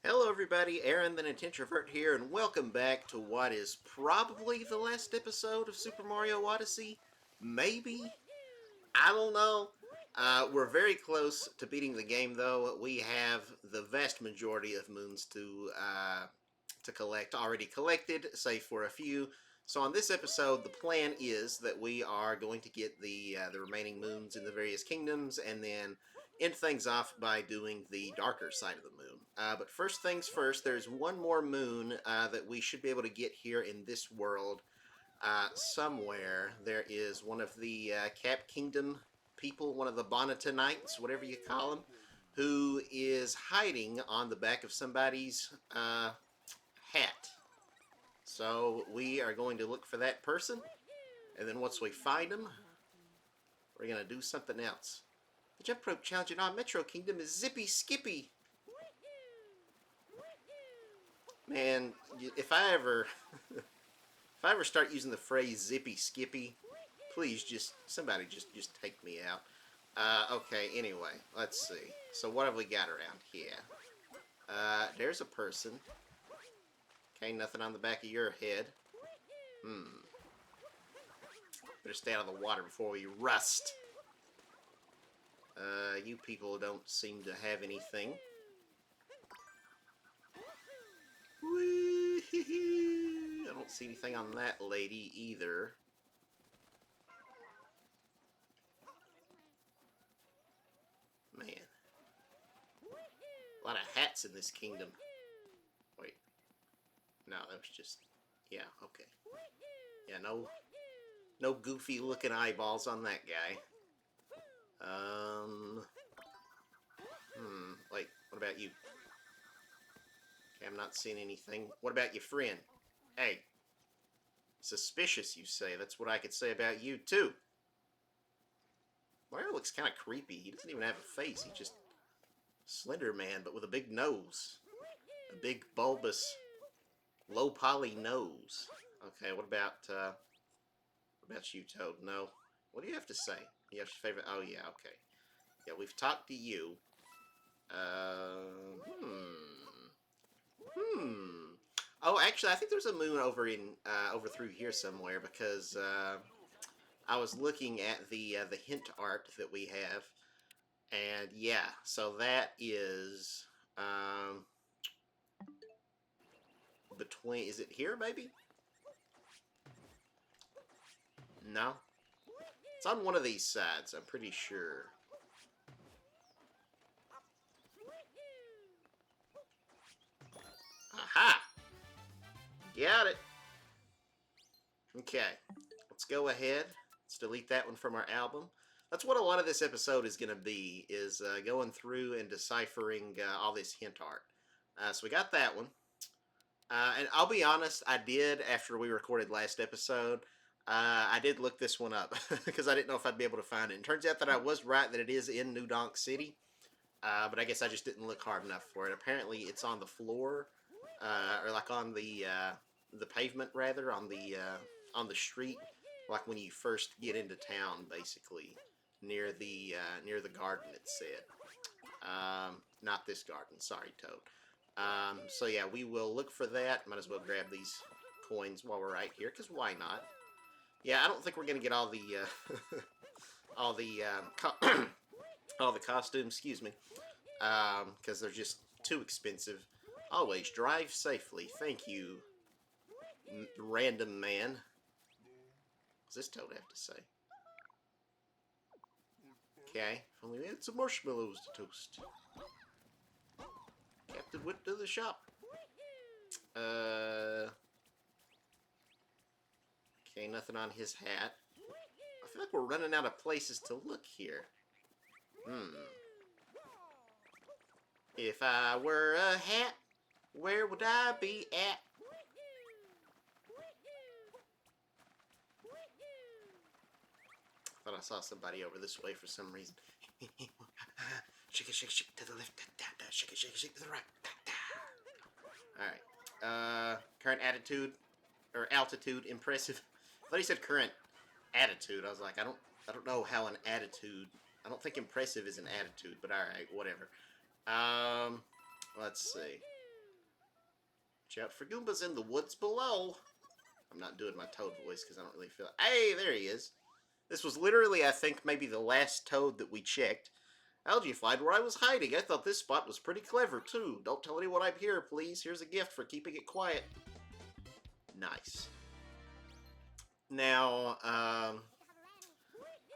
Hello everybody, Aaron the Nintintrovert here, and welcome back to what is probably the last episode of Super Mario Odyssey. Maybe? I don't know. We're very close to beating the game though. We have the vast majority of moons to collect already collected, save for a few. So on this episode, the plan is that we are going to get the remaining moons in the various kingdoms, and then end things off by doing the darker side of the moon. But first things first, there's one more moon that we should be able to get here in this world somewhere. There is one of the Cap Kingdom people, one of the Bonita Knights, whatever you call them, who is hiding on the back of somebody's hat. So we are going to look for that person, and then once we find them, we're going to do something else. The jump rope challenge in our Metro Kingdom is Zippy Skippy. Man, if I ever start using the phrase Zippy Skippy, please somebody just take me out. Okay, anyway, let's see. So what have we got around here? There's a person. Okay, nothing on the back of your head. Better stay out of the water before we rust. You people don't seem to have anything. Whee! I don't see anything on that lady either. Man. A lot of hats in this kingdom. Wait. No, that was just... Yeah, okay. Yeah, no goofy looking eyeballs on that guy. Wait, what about you? Okay, I'm not seeing anything. What about your friend? Hey. Suspicious, you say. That's what I could say about you, too. Mario looks kind of creepy. He doesn't even have a face. He's just Slender Man, but with a big nose. A big, bulbous, low-poly nose. Okay, what about you, Toad? No. What do you have to say? You have your favorite... Oh, yeah, okay. Yeah, we've talked to you. Oh, actually, I think there's a moon over through here somewhere, because I was looking at the hint art that we have, and yeah, so that is between. Is it here? Maybe. No, it's on one of these sides. I'm pretty sure. Aha! Got it. Okay, let's go ahead. Let's delete that one from our album. That's what a lot of this episode is going to be, is going through and deciphering all this hint art. So we got that one. And I'll be honest, I did, after we recorded last episode, I did look this one up, because I didn't know if I'd be able to find it. And it turns out that I was right that it is in New Donk City, but I guess I just didn't look hard enough for it. Apparently it's on the floor, or like on the pavement, rather, on the street, like when you first get into town, basically, near the garden, it said. Not this garden, sorry, Toad. So yeah, we will look for that. Might as well grab these coins while we're right here, because why not? Yeah, I don't think we're gonna get all the all the all the costumes. Excuse me, because they're just too expensive. Always drive safely. Thank you, random man. What's this Toad have to say? Okay, if only we had some marshmallows to toast. Captain went to the shop. Okay, nothing on his hat. I feel like we're running out of places to look here. If I were a hat, where would I be at? I thought I saw somebody over this way for some reason. Shake it, shake it, shake it to the left. Shake it, shake it, shake it to the right. Alright. Current attitude, or altitude, impressive. I thought he said current attitude. I was like, I don't know how an attitude... I don't think impressive is an attitude, but alright, whatever. Let's see. Watch out for Goombas in the woods below. I'm not doing my Toad voice because I don't really feel it. Hey, there he is. This was literally, I think, maybe the last Toad that we checked. Algae flied where I was hiding. I thought this spot was pretty clever, too. Don't tell anyone I'm here, please. Here's a gift for keeping it quiet. Nice. Now, I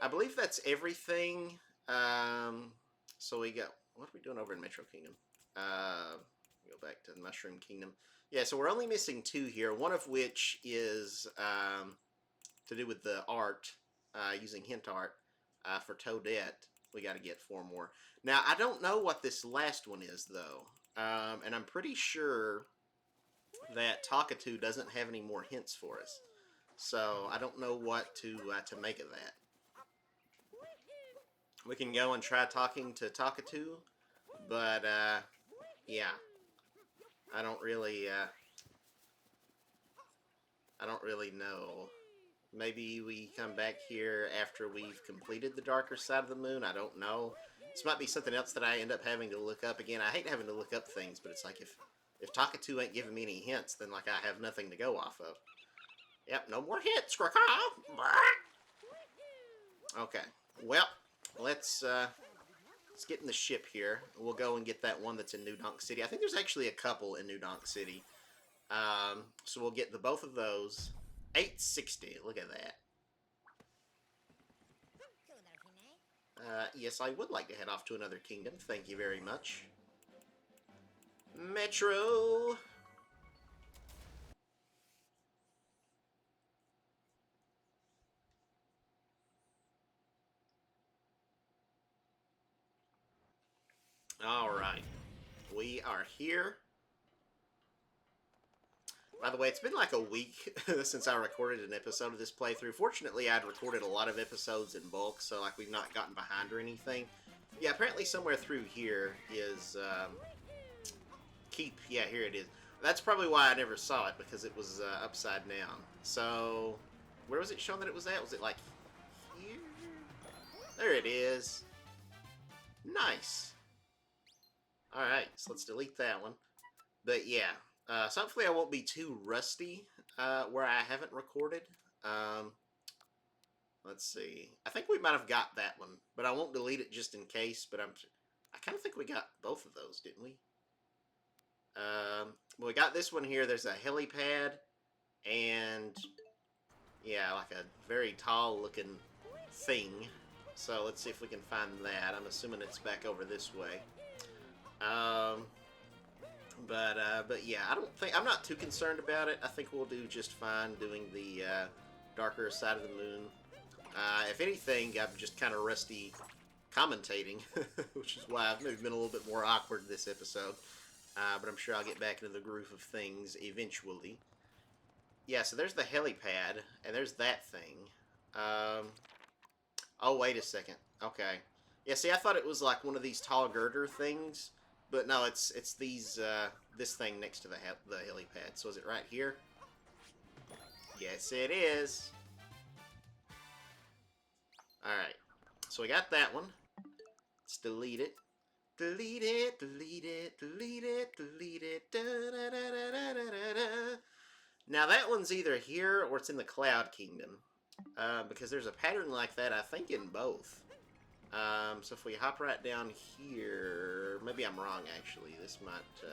believe that's everything. So we go. What are we doing over in Metro Kingdom? Go back to the Mushroom Kingdom. Yeah, so we're only missing 2 here, one of which is to do with the art, using hint art for Toadette. We got to get 4 more. Now, I don't know what this last one is, though. And I'm pretty sure that Talkatoo doesn't have any more hints for us. So, I don't know what to make of that. We can go and try talking to Talkatoo, but, yeah. I don't really know. Maybe we come back here after we've completed the darker side of the moon. I don't know. This might be something else that I end up having to look up again. I hate having to look up things, but it's like if Talkatoo ain't giving me any hints, then like I have nothing to go off of. Yep, no more hints, Okay. Well, let's get in the ship here. We'll go and get that one that's in New Donk City. I think there's actually a couple in New Donk City. So we'll get both of those. 860. Look at that. Yes, I would like to head off to another kingdom. Thank you very much. Metro. Alright. We are here. By the way, it's been like a week since I recorded an episode of this playthrough. Fortunately, I'd recorded a lot of episodes in bulk, so like we've not gotten behind or anything. Yeah, apparently somewhere through here is keep. Yeah, here it is. That's probably why I never saw it, because it was upside down. So, where was it showing that it was at? Was it like here? There it is. Nice. Alright, so let's delete that one. But yeah, so hopefully I won't be too rusty where I haven't recorded. Let's see. I think we might have got that one, but I won't delete it just in case. But I kind of think we got both of those, didn't we? Well, we got this one here. There's a helipad, and yeah, like a very tall-looking thing. So let's see if we can find that. I'm assuming it's back over this way. But yeah, I'm not too concerned about it. I think we'll do just fine doing the darker side of the moon. If anything, I'm just kind of rusty commentating, which is why I've maybe been a little bit more awkward this episode. But I'm sure I'll get back into the groove of things eventually. Yeah, so there's the helipad, and there's that thing. Oh, wait a second. Okay. Yeah, see, I thought it was like one of these tall girder things. But no, it's these this thing next to the helipad. So is it right here? Yes, it is. Alright. So we got that one. Let's delete it. Delete it, delete it, delete it, delete it. Da, da, da, da, da, da, da. Now that one's either here or it's in the Cloud Kingdom. Because there's a pattern like that, I think, in both. So if we hop right down here, maybe I'm wrong, actually. This might,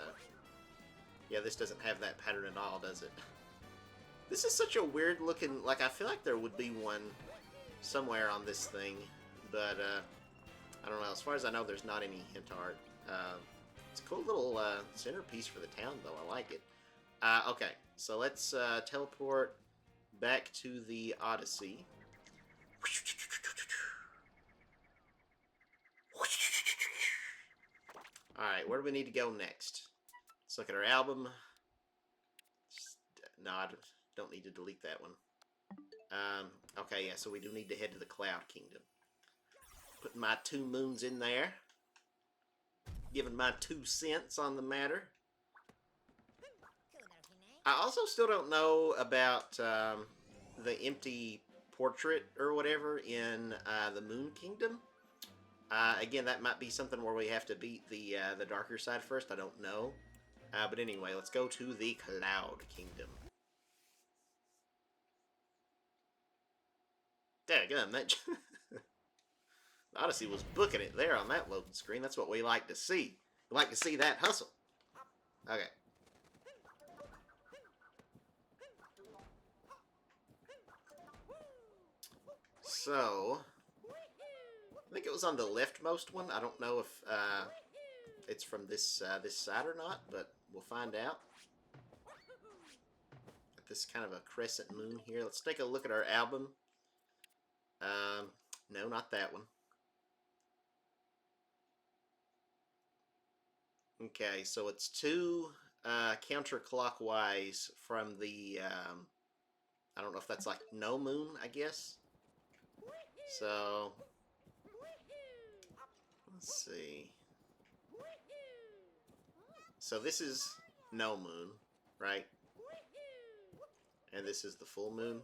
yeah, this doesn't have that pattern at all, does it? This is such a weird looking, like, I feel like there would be one somewhere on this thing, but, I don't know. As far as I know, there's not any hint art. It's a cool little, centerpiece for the town, though. I like it. Okay, so let's, teleport back to the Odyssey. Alright, where do we need to go next? Let's look at our album. No, I don't need to delete that one. Okay, yeah, so we do need to head to the Cloud Kingdom. Putting my 2 moons in there. Giving my 2 cents on the matter. I also still don't know about the empty portrait or whatever in the Moon Kingdom. Again, that might be something where we have to beat the darker side first. I don't know. But anyway, let's go to the Cloud Kingdom. Daggum, that Odyssey was booking it there on that loading screen. That's what we like to see. We like to see that hustle. Okay. So, I think it was on the leftmost one. I don't know if it's from this this side or not, but we'll find out. Got this kind of a crescent moon here. Let's take a look at our album. No, not that one. Okay, so it's two counterclockwise from the, I don't know if that's like no moon, I guess. So, let's see. So this is no moon, right? And this is the full moon.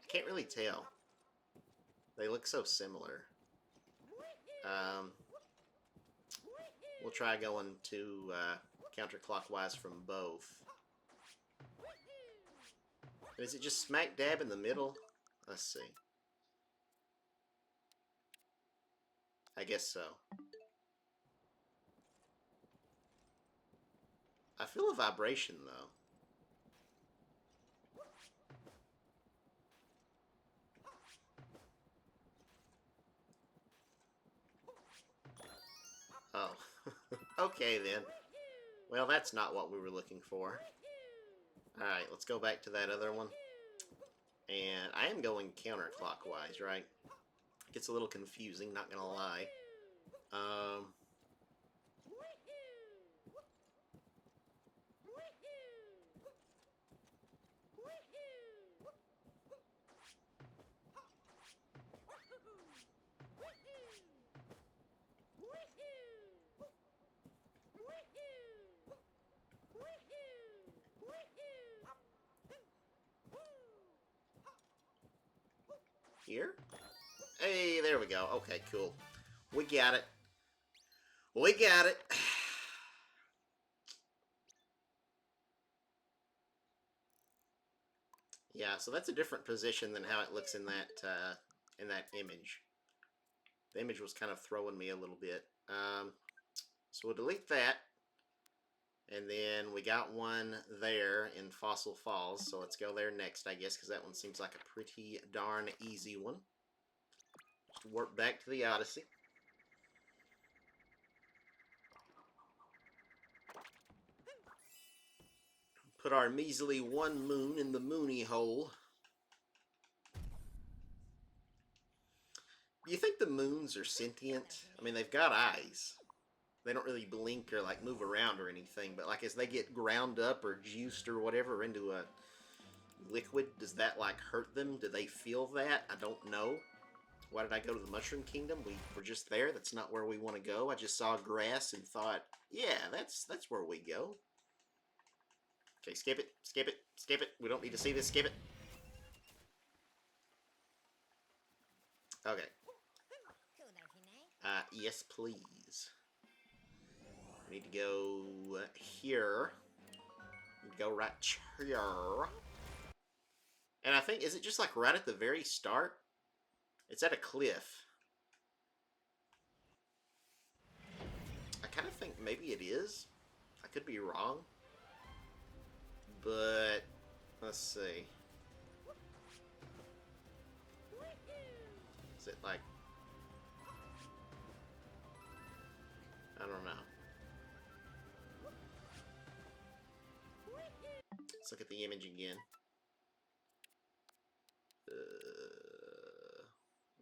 Can't really tell. They look so similar. We'll try going to counterclockwise from both. Is it just smack dab in the middle? Let's see. I guess so. I feel a vibration, though. Oh. Okay, then. Well, that's not what we were looking for. Alright, let's go back to that other one. And I am going counterclockwise, right? Gets a little confusing, not gonna lie. Here? Hey, there we go. Okay, cool. We got it. We got it. Yeah, so that's a different position than how it looks in that image. The image was kind of throwing me a little bit. So we'll delete that. And then we got one there in Fossil Falls, so let's go there next, I guess, because that one seems like a pretty darn easy one. Just warp back to the Odyssey. Put our measly one moon in the moony hole. Do you think the moons are sentient? I mean, they've got eyes. They don't really blink or like move around or anything, but like as they get ground up or juiced or whatever into a liquid, does that like hurt them? Do they feel that? I don't know. Why did I go to the Mushroom Kingdom? We were just there. That's not where we want to go. I just saw grass and thought, yeah, that's where we go. Okay, skip it, skip it, skip it. We don't need to see this. Skip it. Okay. Yes, please. We need to go here. We need to go right here. And I think, is it just like right at the very start? It's at a cliff. I kind of think maybe it is. I could be wrong. But, let's see. Is it like... I don't know. Let's look at the image again.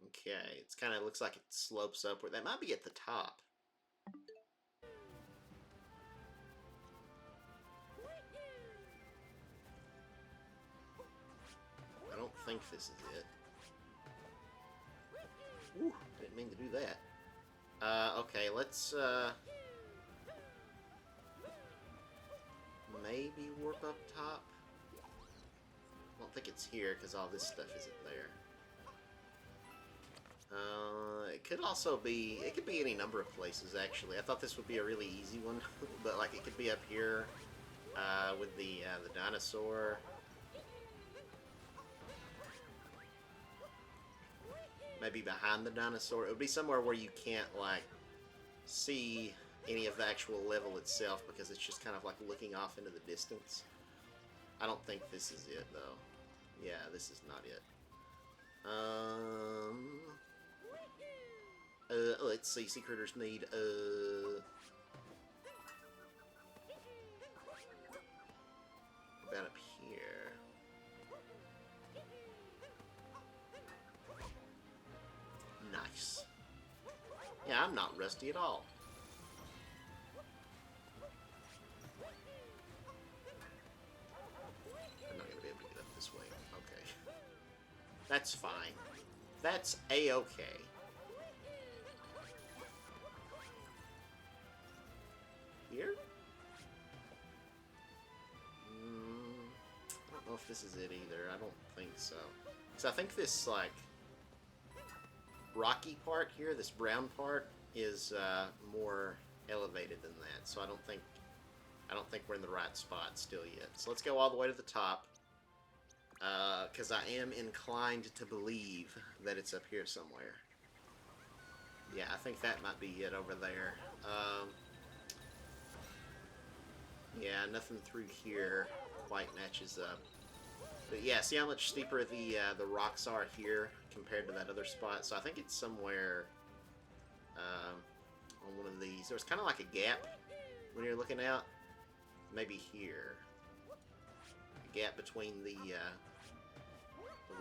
Okay, it's kind of looks like it slopes upward. That might be at the top. I don't think this is it. Ooh, didn't mean to do that. Okay, let's, maybe warp up top. I don't think it's here, because all this stuff isn't there. It could also be, it could be any number of places, actually. I thought this would be a really easy one, but, like, it could be up here with the dinosaur. Maybe behind the dinosaur. It would be somewhere where you can't, like, see any of the actual level itself because it's just kind of like looking off into the distance. I don't think this is it, though. Yeah, this is not it. Let's see. Sea critters need, about up here. Nice. Yeah, I'm not rusty at all. I'm not going to be able to get up this way. Okay. That's fine. That's A-okay. Here? I don't know if this is it either. I don't think so. So I think this, like, rocky part here, this brown part, is more elevated than that. So I don't think we're in the right spot still yet. So let's go all the way to the top. Because I am inclined to believe that it's up here somewhere. Yeah, I think that might be it over there. Yeah, nothing through here quite matches up. But yeah, see how much steeper the rocks are here compared to that other spot? So I think it's somewhere on one of these. There's kind of like a gap when you're looking out. Maybe here. A gap between the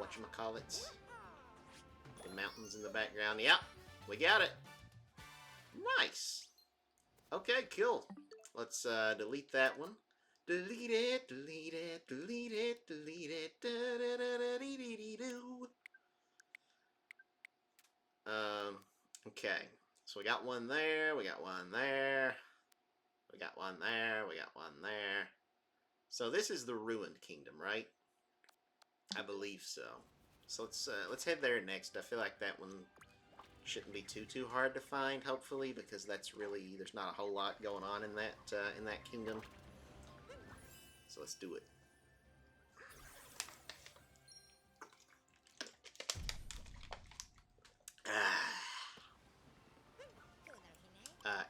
whatchamacallits. The mountains in the background. Yep, we got it. Nice. Okay, cool. Let's delete that one. Delete it, delete it, delete it, delete it. Da, da, da, da, dee, dee, dee, doo. Okay. So we got one there, we got one there, we got one there, we got one there. So this is the Ruined Kingdom, right? I believe so. So let's head there next. I feel like that one shouldn't be too hard to find, hopefully, because that's really, there's not a whole lot going on in that kingdom. So let's do it.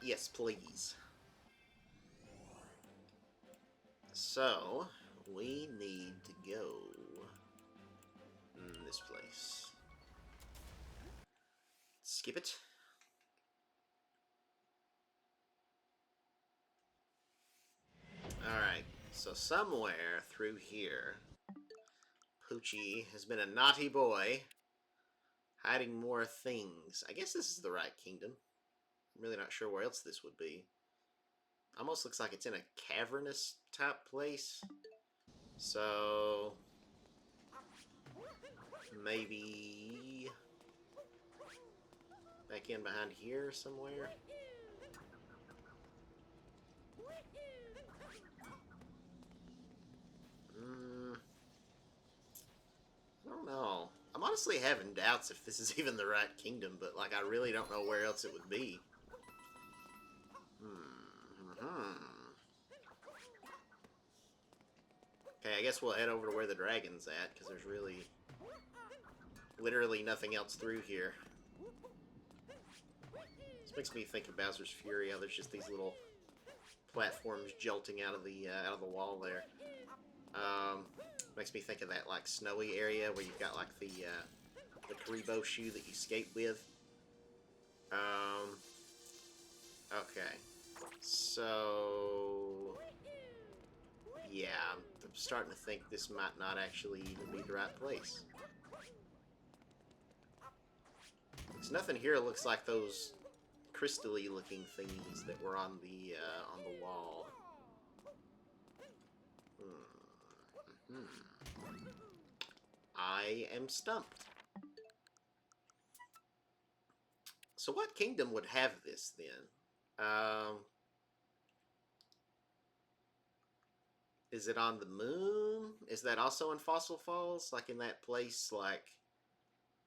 Yes, please. So we need to go this place. Skip it. Alright, so somewhere through here, Poochie has been a naughty boy, hiding more things. I guess this is the right kingdom. I'm really not sure where else this would be. Almost looks like it's in a cavernous type place. So maybe back in behind here somewhere. I don't know. I'm honestly having doubts if this is even the right kingdom, but, like, I really don't know where else it would be. Okay, I guess we'll head over to where the dragon's at, because there's really literally nothing else through here. This makes me think of Bowser's Fury, how there's just these little platforms jolting out of the wall there. Makes me think of that, like, snowy area where you've got, like, the Karibo shoe that you skate with. Okay. So yeah, I'm starting to think this might not actually even be the right place. Because nothing here looks like those crystally looking thingies that were on the wall. I am stumped. So what kingdom would have this then? Is it on the moon? Is that also in Fossil Falls? Like in that place, like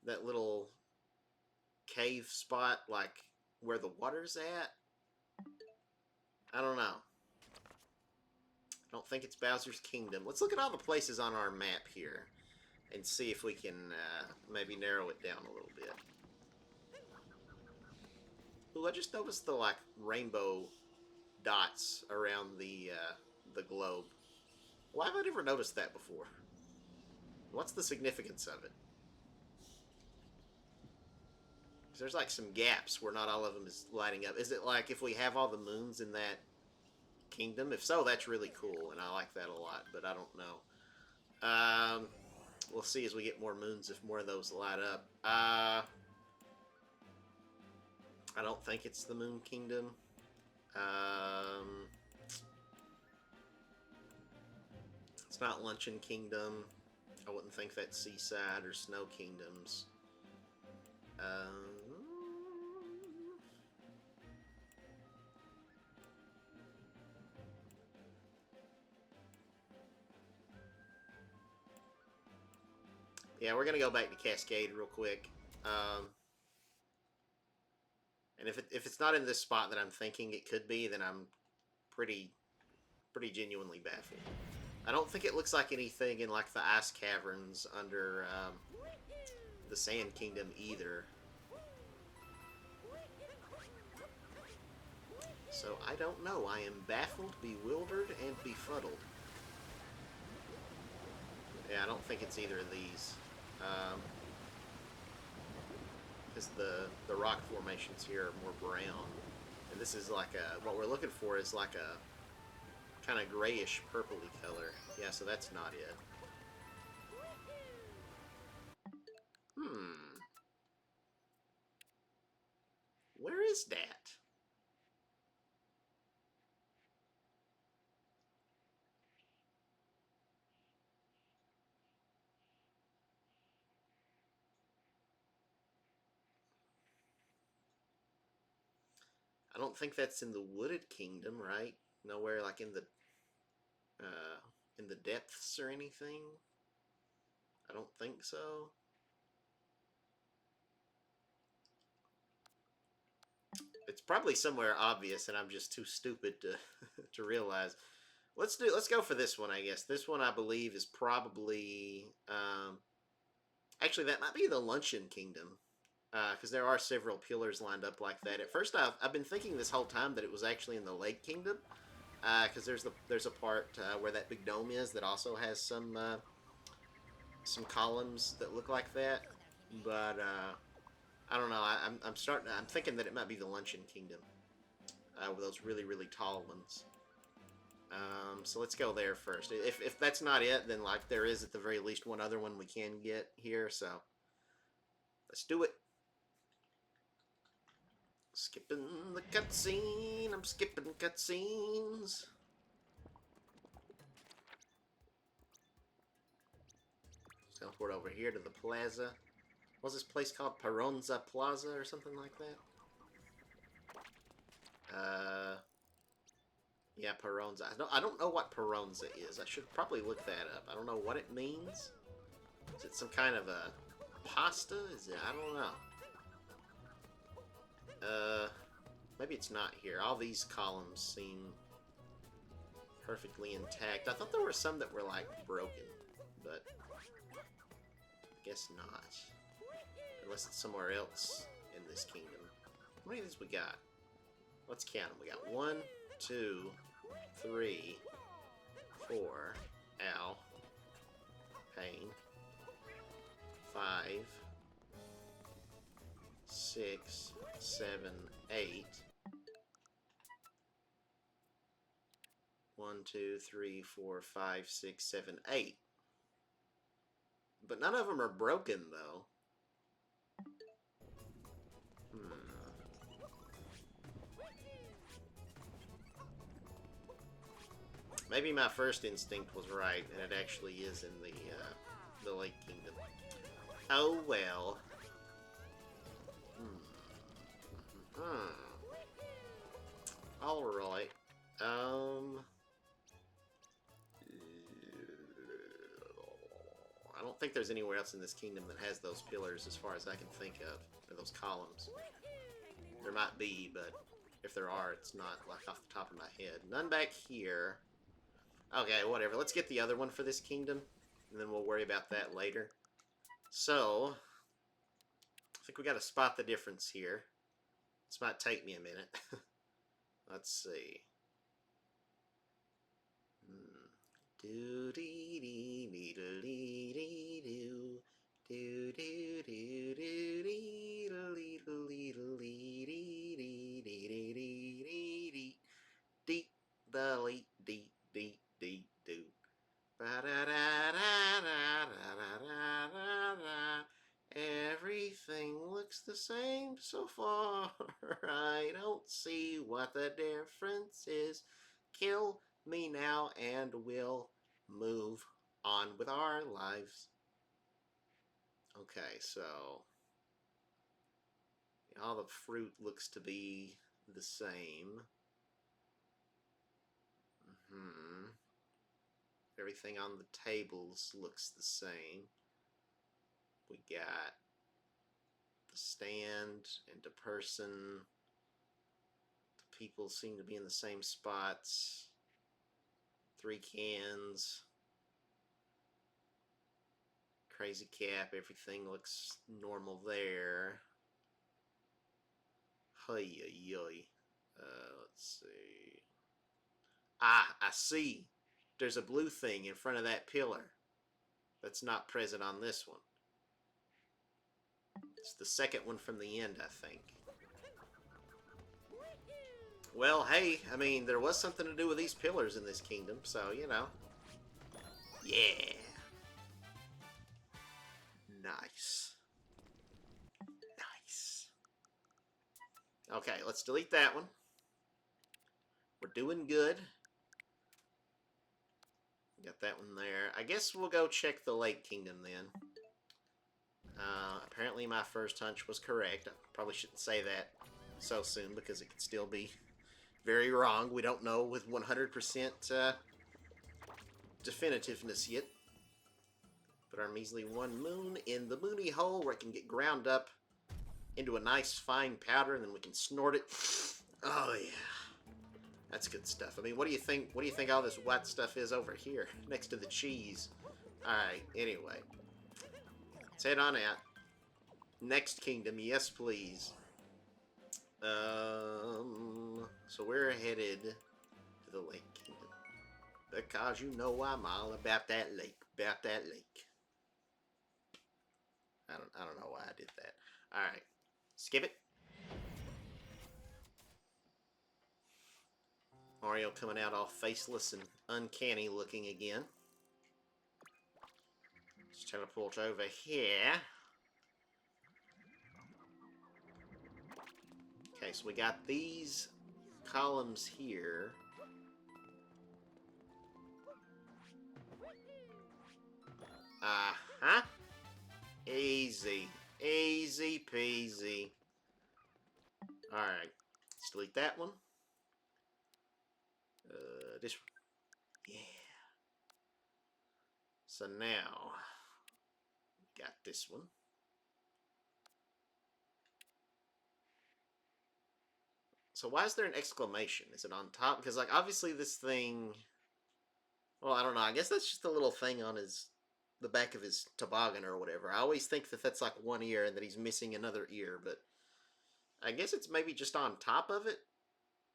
that little cave spot, like where the water's at. I don't know. I don't think it's Bowser's Kingdom. Let's look at all the places on our map here and see if we can maybe narrow it down a little bit. Ooh, I just noticed the like rainbow dots around the globe. Why have I never noticed that before? What's the significance of it? Because there's like some gaps where not all of them is lighting up. Is it like if we have all the moons in that kingdom? If so, that's really cool, and I like that a lot, but I don't know. We'll see as we get more moons if more of those light up. I don't think it's the Moon Kingdom. It's not Luncheon Kingdom. I wouldn't think that's Seaside or Snow Kingdoms. Yeah, we're gonna go back to Cascade real quick. And if it's not in this spot that I'm thinking it could be, then I'm pretty genuinely baffled. I don't think it looks like anything in like the ice caverns under the Sand Kingdom either. So I don't know. I am baffled, bewildered, and befuddled. Yeah, I don't think it's either of these. Because the rock formations here are more brown. And this is like a, what we're looking for is like a kind of grayish purpley color. Yeah, so that's not it. Where is that? I don't think that's in the Wooded Kingdom, right? Nowhere like in the depths or anything. I don't think so. It's probably somewhere obvious, and I'm just too stupid to to realize. Let's go for this one, I guess. This one I believe is probably actually that might be the Luncheon Kingdom. Because there are several pillars lined up like that. At first, I've been thinking this whole time that it was actually in the Lake Kingdom, because there's a part where that big dome is that also has some columns that look like that. But I don't know. I'm thinking that it might be the Luncheon Kingdom, with those really tall ones. So let's go there first. If that's not it, then like there is at the very least one other one we can get here. So let's do it. Skipping the cutscene. I'm skipping cutscenes. Teleport over here to the plaza. What's this place called? Peronza Plaza or something like that? Yeah, Peronza. I don't know what Peronza is. I should probably look that up. I don't know what it means. Is it some kind of a pasta? Is it? I don't know. Maybe it's not here. All these columns seem perfectly intact. I thought there were some that were, like, broken, but I guess not. Unless it's somewhere else in this kingdom. How many of these we got? Let's count them. We got 1, 2, 3, 4, ow, pain, 5, 6, 7, 8. 1, 2, 3, 4, 5, 6, 7, 8. But none of them are broken, though. Maybe my first instinct was right, and it actually is in the Lake Kingdom. Oh well. All right. I don't think there's anywhere else in this kingdom that has those pillars as far as I can think of. Or those columns. There might be, but if there are, it's not like off the top of my head. None back here. Okay, whatever. Let's get the other one for this kingdom, and then we'll worry about that later. So, I think we got to spot the difference here. This might take me a minute. Let's see. Do dee dee dee dee dee do do do do do dee dee dee dee dee dee dee dee the leet dee dee dee do. Everything looks the same so far. I don't see what the difference is. Kill me now and we'll move on with our lives. Okay, so all the fruit looks to be the same. Everything on the tables looks the same. We got the stand and the person. The people seem to be in the same spots. 3 cans. Crazy cap, everything looks normal there. Let's see. Ah, I see. There's a blue thing in front of that pillar that's not present on this one. It's the second one from the end, I think. Well, hey, I mean, there was something to do with these pillars in this kingdom, so, you know. Yeah. Nice. Nice. Okay, let's delete that one. We're doing good. Got that one there. I guess we'll go check the Lake Kingdom then. Apparently my first hunch was correct. I probably shouldn't say that so soon because it could still be very wrong. We don't know with 100% definitiveness yet. Put our measly 1 moon in the moony hole where it can get ground up into a nice fine powder, and then we can snort it. Oh yeah. That's good stuff. I mean, what do you think? What do you think all this white stuff is over here next to the cheese? Alright, anyway. Let's head on out. Next kingdom, yes please. So we're headed to the Lake Kingdom. Because you know I'm all about that lake. About that lake. I don't know why I did that. Alright. Skip it. Mario coming out all faceless and uncanny looking again. Let's teleport over here. Okay, so we got these columns here. Uh-huh. Easy. Easy peasy. Alright. Let's delete that one. This one. Yeah. So now, got this one. So why is there an exclamation? Is it on top? Because, like, obviously this thing... Well, I don't know. I guess that's just a little thing on the back of his toboggan or whatever. I always think that that's like one ear and that he's missing another ear, but I guess it's maybe just on top of it.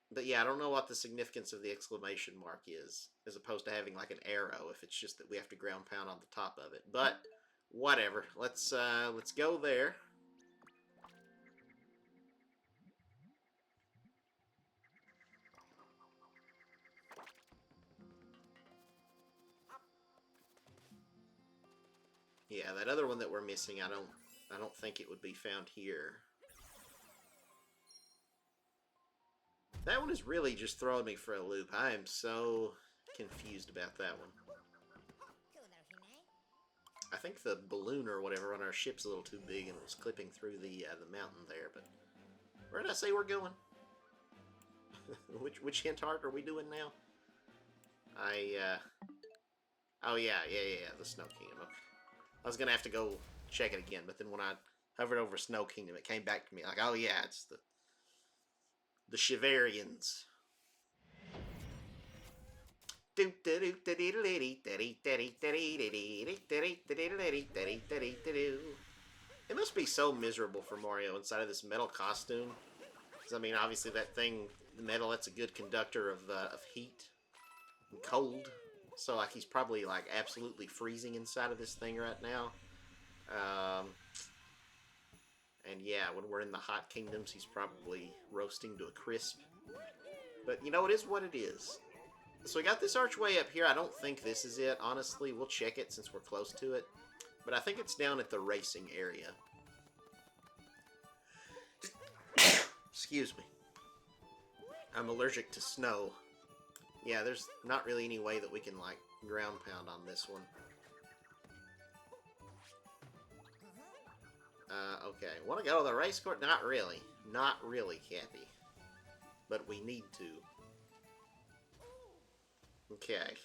But yeah, I don't know what the significance of the exclamation mark is, as opposed to having like an arrow, if it's just that we have to ground pound on the top of it. But whatever. Let's go there. Yeah, that other one that we're missing, I don't think it would be found here. That one is really just throwing me for a loop. I am so confused about that one. I think the balloon or whatever on our ship's a little too big and it was clipping through the mountain there, but where did I say we're going? which hint art are we doing now? Oh yeah, the Snow Kingdom. Okay. I was gonna have to go check it again, but then when I hovered over Snow Kingdom, it came back to me like, oh yeah, it's the Shivarians. It must be so miserable for Mario inside of this metal costume. Because, I mean, obviously that thing, the metal, that's a good conductor of heat and cold. So, like, he's probably, like, absolutely freezing inside of this thing right now. Um, and yeah, when we're in the hot kingdoms, he's probably roasting to a crisp. But, you know, it is what it is. So we got this archway up here. I don't think this is it, honestly. We'll check it since we're close to it. But I think it's down at the racing area. Excuse me. I'm allergic to snow. Yeah, there's not really any way that we can, like, ground pound on this one. Okay. Want to go to the race course? Not really. Not really, Cappy. But we need to. Okay.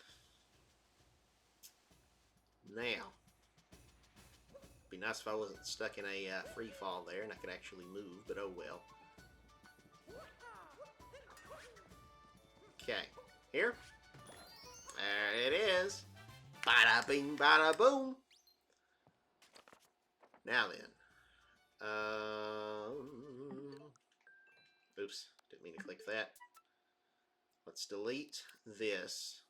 Now. Be nice if I wasn't stuck in a free fall there and I could actually move, but oh well. Okay. Here. There it is. Bada bing, bada boom. Now then. Oops. Didn't mean to click that. Let's delete this.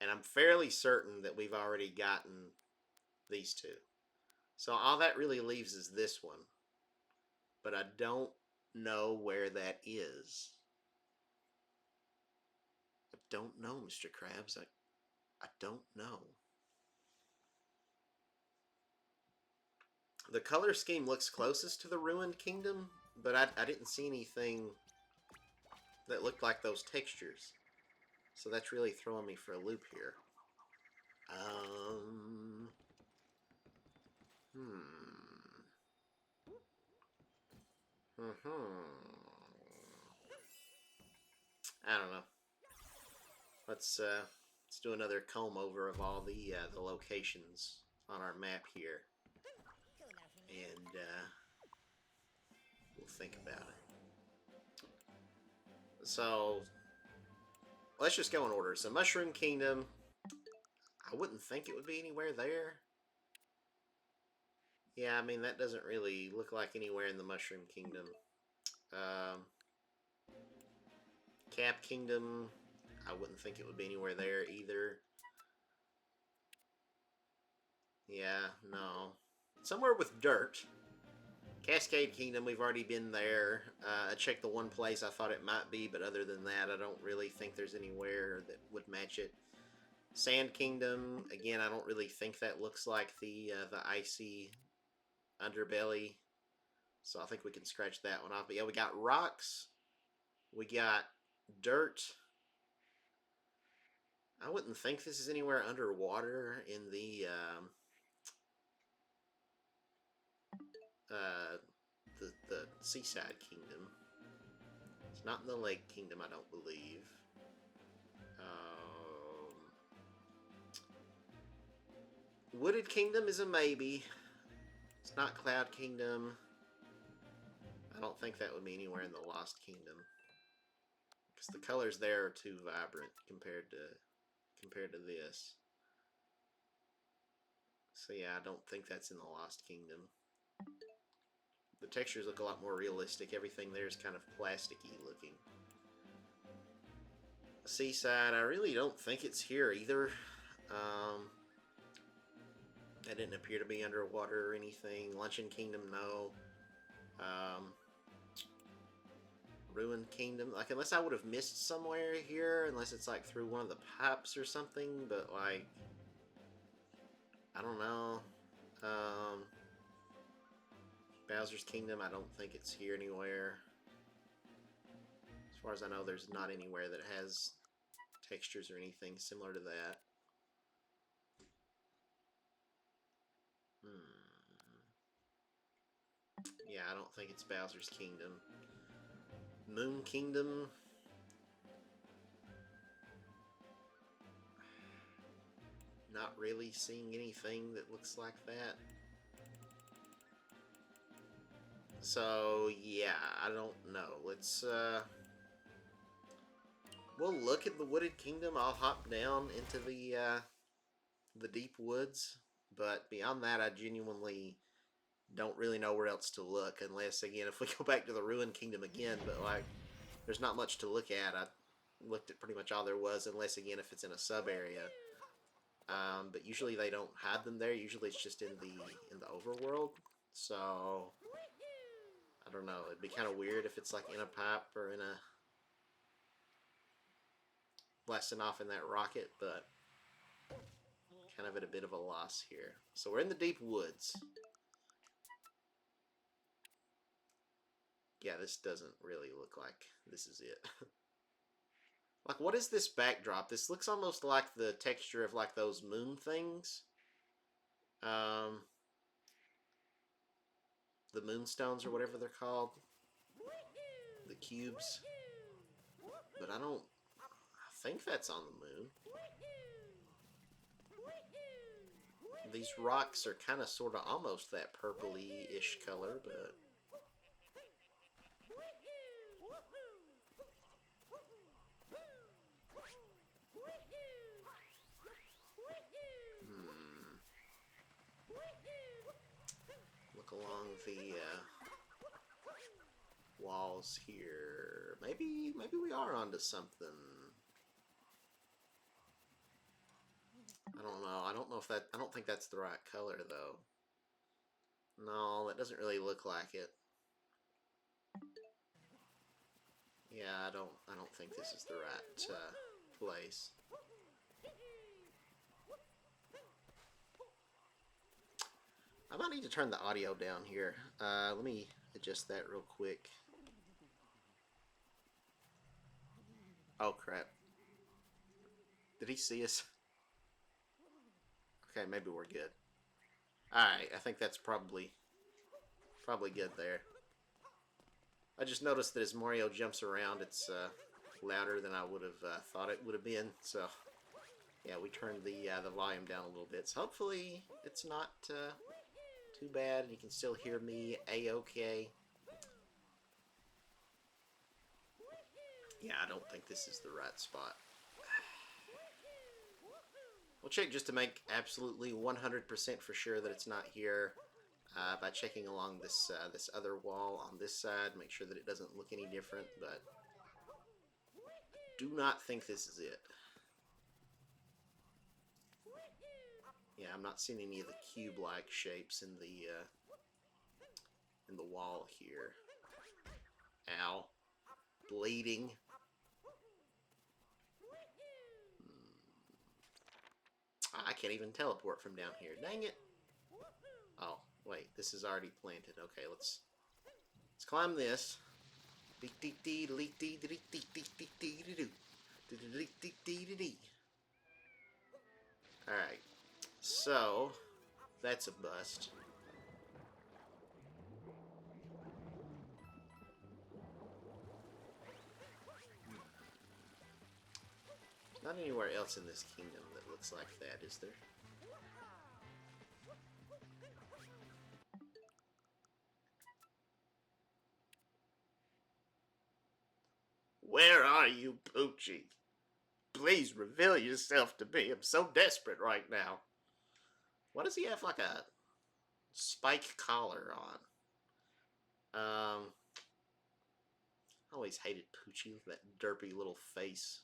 And I'm fairly certain that we've already gotten these two. So all that really leaves is this one. But I don't know where that is. I don't know, Mr. Krabs. I don't know. The color scheme looks closest to the Ruined Kingdom, but I didn't see anything that looked like those textures. So that's really throwing me for a loop here. I don't know. Let's do another comb over of all the locations on our map here, and we'll think about it. So let's just go in order. So Mushroom Kingdom, I wouldn't think it would be anywhere there. Yeah, I mean that doesn't really look like anywhere in the Mushroom Kingdom. Cap Kingdom, I wouldn't think it would be anywhere there either. Yeah, no. Somewhere with dirt. Cascade Kingdom, we've already been there. I checked the one place I thought it might be, but other than that, I don't really think there's anywhere that would match it. Sand Kingdom, again, I don't really think that looks like the icy underbelly. So I think we can scratch that one off. But yeah, we got rocks. We got dirt. I wouldn't think this is anywhere underwater in the the Seaside Kingdom. It's not in the Lake Kingdom, I don't believe. Wooded Kingdom is a maybe. It's not Cloud Kingdom. I don't think that would be anywhere in the Lost Kingdom, because the colors there are too vibrant compared to this. So yeah, I don't think that's in the Lost Kingdom. The textures look a lot more realistic. Everything there is kind of plasticky looking. Seaside, I really don't think it's here either. That didn't appear to be underwater or anything. Luncheon Kingdom, no. Ruined Kingdom, like, unless I would have missed somewhere here, unless it's like through one of the pipes or something, but like, I don't know. Bowser's Kingdom, I don't think it's here anywhere. As far as I know, there's not anywhere that has textures or anything similar to that. Yeah, I don't think it's Bowser's Kingdom. Moon Kingdom. Not really seeing anything that looks like that. So, yeah, I don't know. We'll look at the Wooded Kingdom. I'll hop down into the deep woods. But beyond that, I genuinely don't really know where else to look. Unless, again, if we go back to the Ruined Kingdom again, but, like, there's not much to look at. I looked at pretty much all there was, unless, again, if it's in a sub-area. But usually they don't hide them there. Usually it's just in the overworld. So I don't know. It'd be kind of weird if it's like in a pipe or in a blasting off in that rocket, but kind of at a bit of a loss here. So we're in the deep woods. Yeah, this doesn't really look like this is it. Like, what is this backdrop? This looks almost like the texture of like those moon things. The moonstones or whatever they're called. The cubes. But I think that's on the moon. These rocks are kind of sort of almost that purpley-ish color, but look along the walls here. Maybe we are onto something. I don't know. I don't think that's the right color though. No, that doesn't really look like it. Yeah, I don't think this is the right place. I might need to turn the audio down here. Let me adjust that real quick. Oh crap. Did he see us? Okay, maybe we're good. Alright, I think that's probably good there. I just noticed that as Mario jumps around, it's louder than I would have thought it would have been. So, yeah, we turned the volume down a little bit. So hopefully it's not too bad, and you can still hear me a-okay. Yeah, I don't think this is the right spot. We'll check just to make absolutely 100% for sure that it's not here by checking along this this other wall on this side. Make sure that it doesn't look any different, but do not think this is it. Yeah, I'm not seeing any of the cube-like shapes in the wall here. Ow. Bleeding. I can't even teleport from down here. Dang it. Oh, wait. This is already planted. Okay, let's climb this. Alright. So, that's a bust. Not anywhere else in this kingdom that looks like that, is there? Where are you, Poochie? Please reveal yourself to me. I'm so desperate right now. Why does he have like a spike collar on? I always hated Poochie with that derpy little face.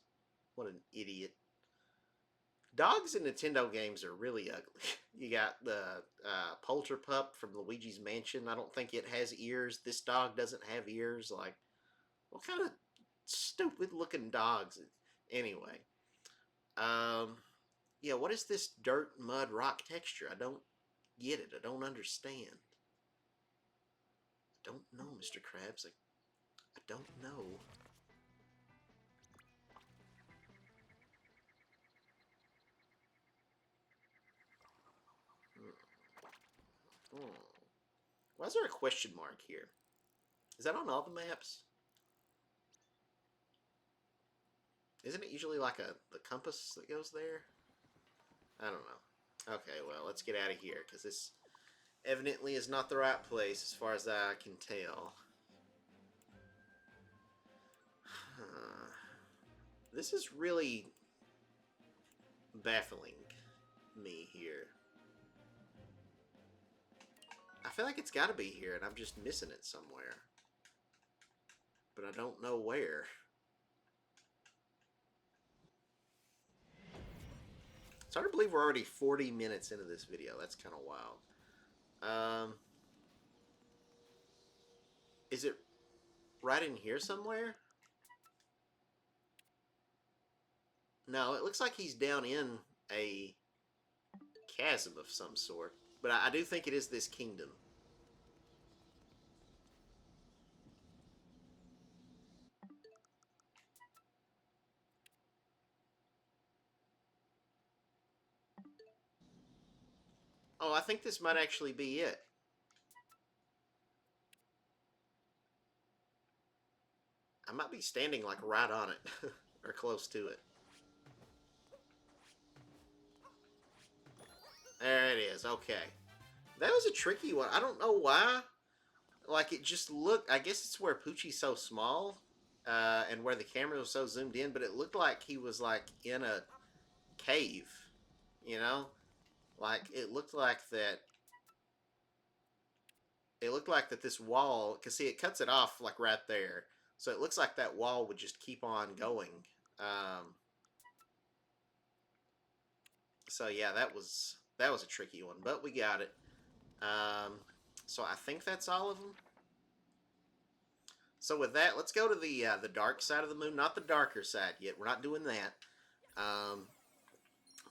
What an idiot. Dogs in Nintendo games are really ugly. You got the Polterpup from Luigi's Mansion. I don't think it has ears. This dog doesn't have ears. Like, what kind of stupid looking dogs? Anyway. Yeah, what is this dirt, mud, rock texture? I don't get it. I don't understand. I don't know, Mr. Krabs. I don't know. Hmm. Why is there a question mark here? Is that on all the maps? Isn't it usually like the compass that goes there? I don't know. Okay, well, let's get out of here, because this evidently is not the right place as far as I can tell. This is really baffling me here. I feel like it's got to be here, and I'm just missing it somewhere. But I don't know where. It's hard to believe we're already 40 minutes into this video. That's kind of wild. Is it right in here somewhere? No, it looks like he's down in a chasm of some sort. But I do think it is this kingdom. Oh, I think this might actually be it. I might be standing like right on it. Or close to it. There it is. Okay. That was a tricky one. I don't know why. Like, it just looked... I guess it's where Poochie's so small. And where the camera was so zoomed in. But it looked like he was, like, in a cave. You know? Like, it looked like that... It looked like that this wall... Because, see, it cuts it off, like, right there. So it looks like that wall would just keep on going. So, yeah, that was a tricky one. But we got it. So I think that's all of them. So with that, let's go to the dark side of the moon. Not the darker side yet. We're not doing that.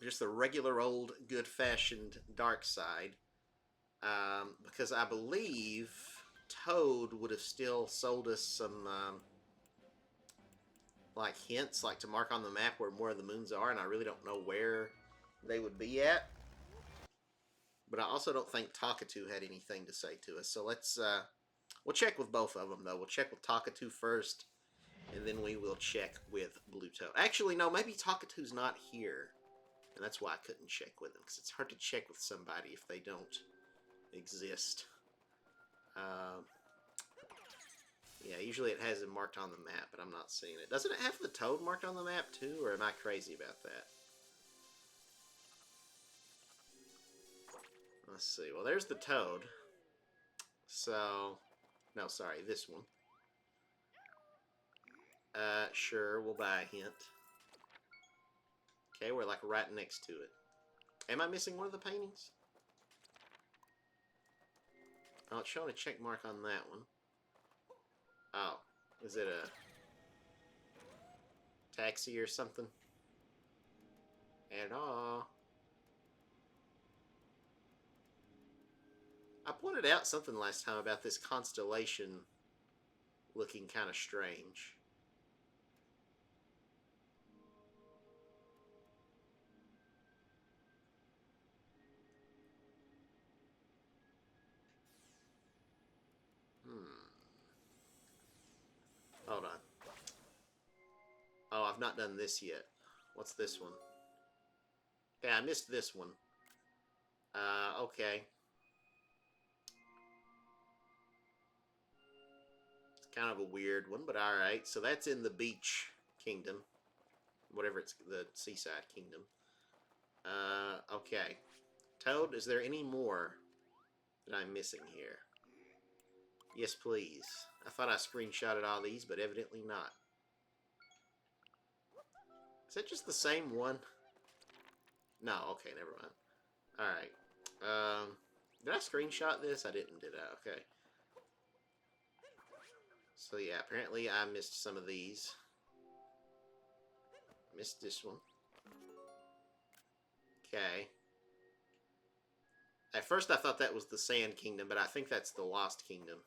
Just the regular old good-fashioned dark side. Because I believe Toad would have still sold us some like hints, like to mark on the map where more of the moons are, and I really don't know where they would be at. But I also don't think Talkatoo had anything to say to us. So let's we'll check with both of them, though. We'll check with Talkatoo first, and then we will check with Blue Toad. Actually, no, maybe Talkatoo's not here. And that's why I couldn't check with him, because it's hard to check with somebody if they don't exist. Yeah, usually it has him marked on the map, but I'm not seeing it. Doesn't it have the Toad marked on the map, too? Or am I crazy about that? Let's see. Well, there's the Toad. So... No, sorry, this one. Sure, we'll buy a hint. Okay, we're like right next to it. Am I missing one of the paintings? Oh, it's showing a check mark on that one. Oh, is it a taxi or something? At all. I pointed out something last time about this constellation looking kind of strange. Hold on. Oh, I've not done this yet. What's this one? Yeah, I missed this one. Okay. It's kind of a weird one, but alright. So that's in the beach kingdom. Whatever it's, the seaside kingdom. Okay. Toad, is there any more that I'm missing here? Yes, please. I thought I screenshotted all these, but evidently not. Is that just the same one? No, okay, never mind. Alright. Did I screenshot this? I didn't, did I? Okay. So yeah, apparently I missed some of these. Missed this one. Okay. At first I thought that was the Sand Kingdom, but I think that's the Lost Kingdom.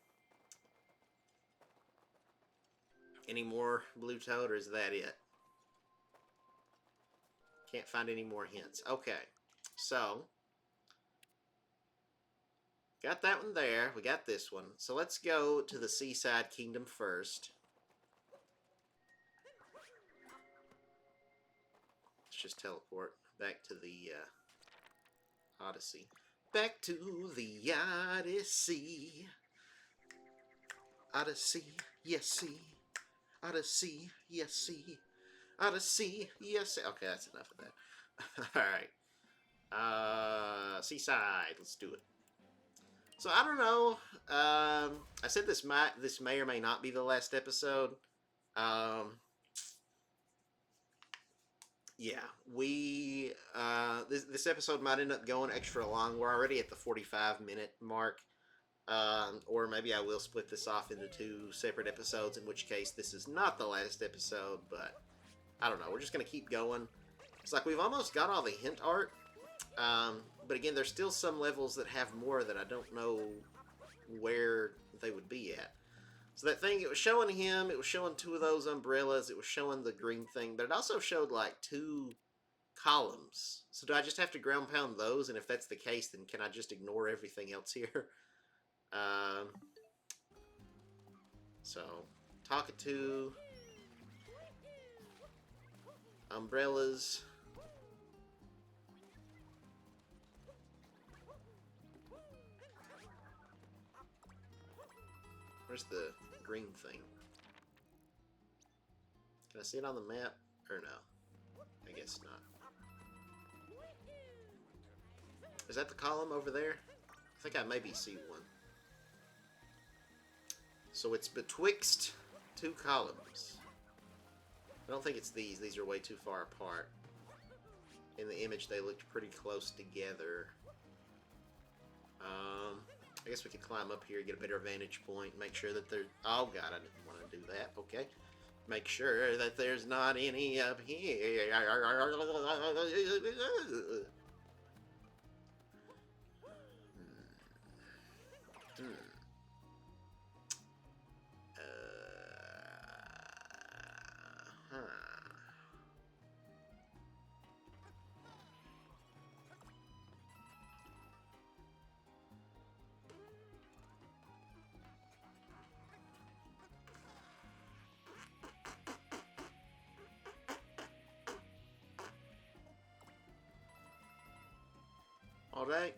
Any more Blue Toad, or is that it? Can't find any more hints. Okay. So, got that one there. We got this one. So let's go to the Seaside Kingdom first. Let's just teleport back to the Odyssey. Back to the Odyssey. Odyssey, yes, see. Odyssey, yes, see. Odyssey, yes. See. Okay, that's enough of that. All right. Seaside. Let's do it. So I don't know. I said this may or may not be the last episode. Um, yeah, this episode might end up going extra long. We're already at the 45-minute mark. Or maybe I will split this off into two separate episodes, in which case this is not the last episode, but I don't know. We're just going to keep going. It's like we've almost got all the hint art, but again, there's still some levels that have more that I don't know where they would be at. So that thing, it was showing him, it was showing two of those umbrellas, it was showing the green thing, but it also showed like two columns. So do I just have to ground pound those? And if that's the case, then can I just ignore everything else here? Um, so, Talkatoo, umbrellas. Where's the green thing? Can I see it on the map? Or no? I guess not. Is that the column over there? I think I maybe see one. So it's betwixt two columns. I don't think it's these. These are way too far apart. In the image, they looked pretty close together. I guess we could climb up here, get a better vantage point, make sure that there's... Oh, God, I didn't want to do that. Okay. Make sure that there's not any up here. I don't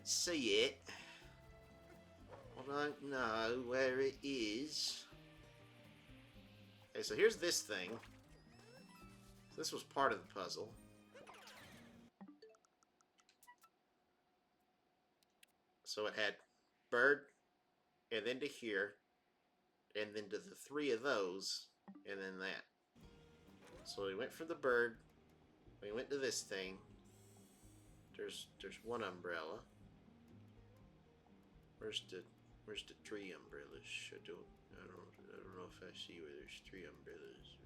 see it. I don't know where it is. Okay, so here's this thing. This was part of the puzzle. So it had bird, and then to here, and then to the three of those, and then that. So we went for the bird. We went to this thing. There's one umbrella. Where's the three umbrellas? I don't know if I see where there's three umbrellas.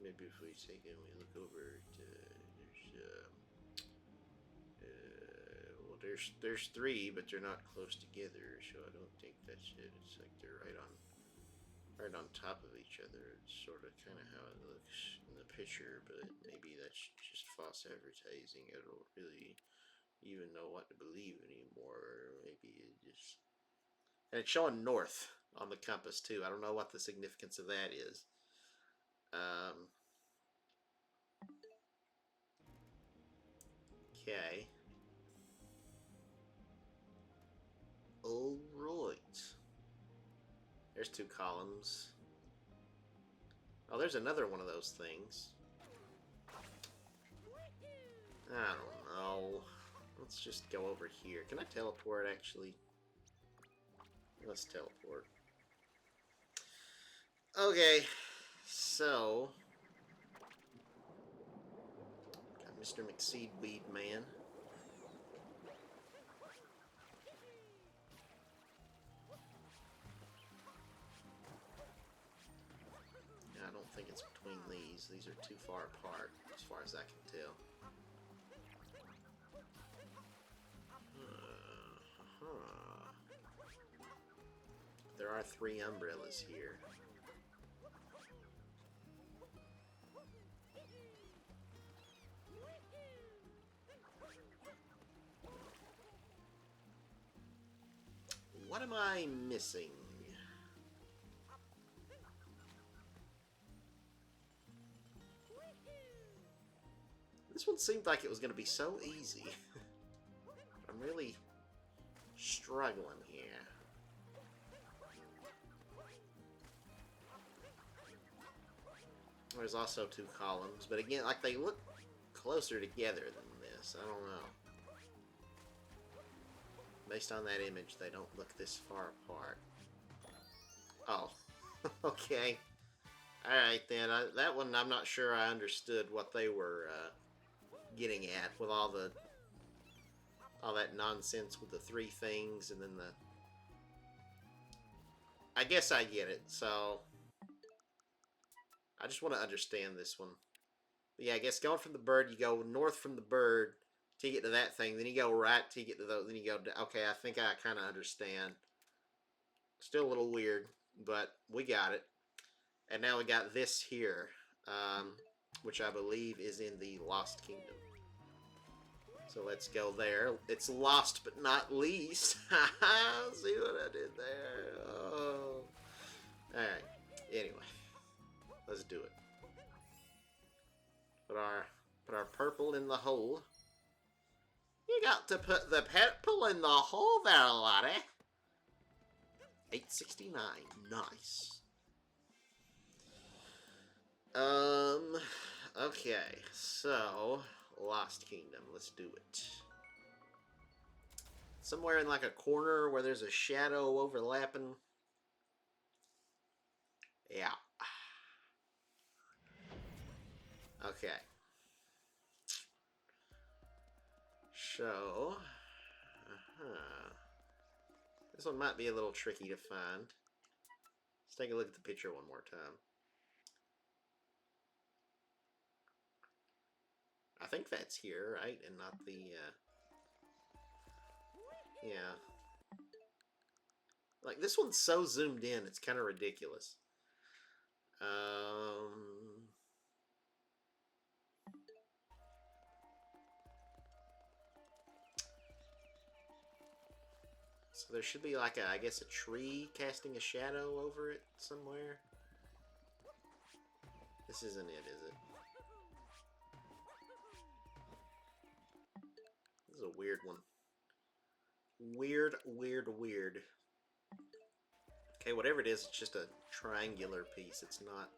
Maybe if we take and we look over, well, there's three, but they're not close together, so I don't think that's it. It's like they're right on top of each other. It's sort of kind of how it looks in the picture, but maybe that's just false advertising. I don't really even know what to believe anymore. Maybe it just... And it's showing north on the compass too. I don't know what the significance of that is. Okay. All right. There's two columns. Oh, there's another one of those things. I don't know. Let's just go over here. Can I teleport, actually? Let's teleport. Okay. So... got Mr. McSeedweed Man. I don't think it's between these. These are too far apart, as far as I can tell. There are three umbrellas here. What am I missing? This one seemed like it was going to be so easy. I'm really struggling here. There's also 2 columns, but again, like, they look closer together than this. I don't know. Based on that image, they don't look this far apart. Oh, okay. Alright then, that one I'm not sure I understood what they were getting at with all that nonsense with the 3 things and then the... I guess I get it, so... I just want to understand this one. But yeah, I guess going from the bird, you go north from the bird to get to that thing, then you go right to get to those, then you go to... Okay, I think I kind of understand. Still a little weird, but we got it. And now we got this here, which I believe is in the Lost Kingdom. So let's go there. It's lost but not least. See what I did there? Oh. Alright. Anyway. Let's do it. Put our purple in the hole. You got to put the purple in the hole there, laddie. 869. Nice. Okay. So, Lost Kingdom. Let's do it. Somewhere in like a corner where there's a shadow overlapping. Yeah. Okay. So, this one might be a little tricky to find. Let's take a look at the picture one more time. I think that's here, right? And not the, yeah. Like, this one's so zoomed in, it's kind of ridiculous. So there should be like I guess a tree casting a shadow over it somewhere. This isn't it, is it? This is a weird one. Weird. Okay, whatever it is, it's just a triangular piece. It's not,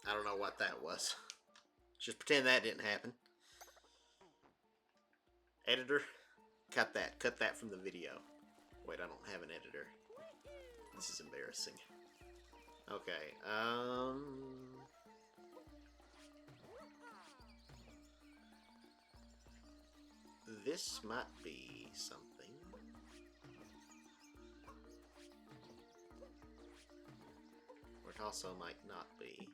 I don't know what that was. Just pretend that didn't happen. Editor, cut that. Cut that from the video. Wait, I don't have an editor. This is embarrassing. Okay, this might be something. Or it also might not be.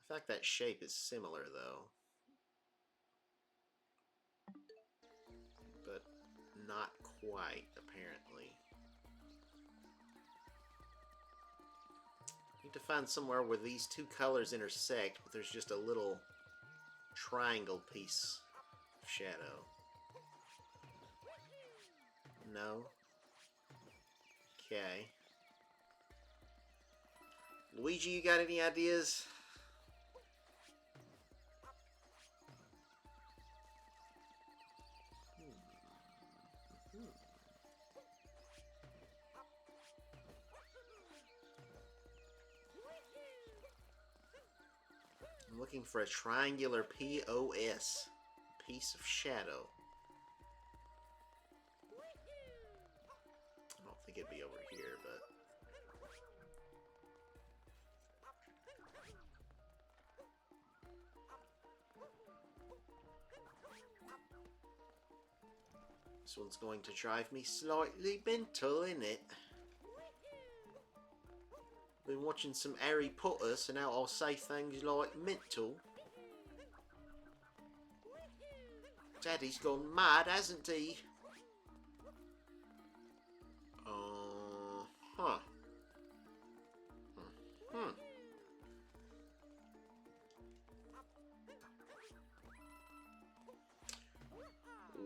In fact, that shape is similar, though. But not quite, apparently. Need to find somewhere where these 2 colors intersect, but there's just a little triangle piece of shadow. No. Okay. Luigi, you got any ideas? I'm looking for a triangular POS. Piece of shadow. I don't think it'd be over here, but... This one's going to drive me slightly mental, innit? Been watching some Harry Potter, so now I'll say things like mental. Daddy's gone mad, hasn't he? Huh.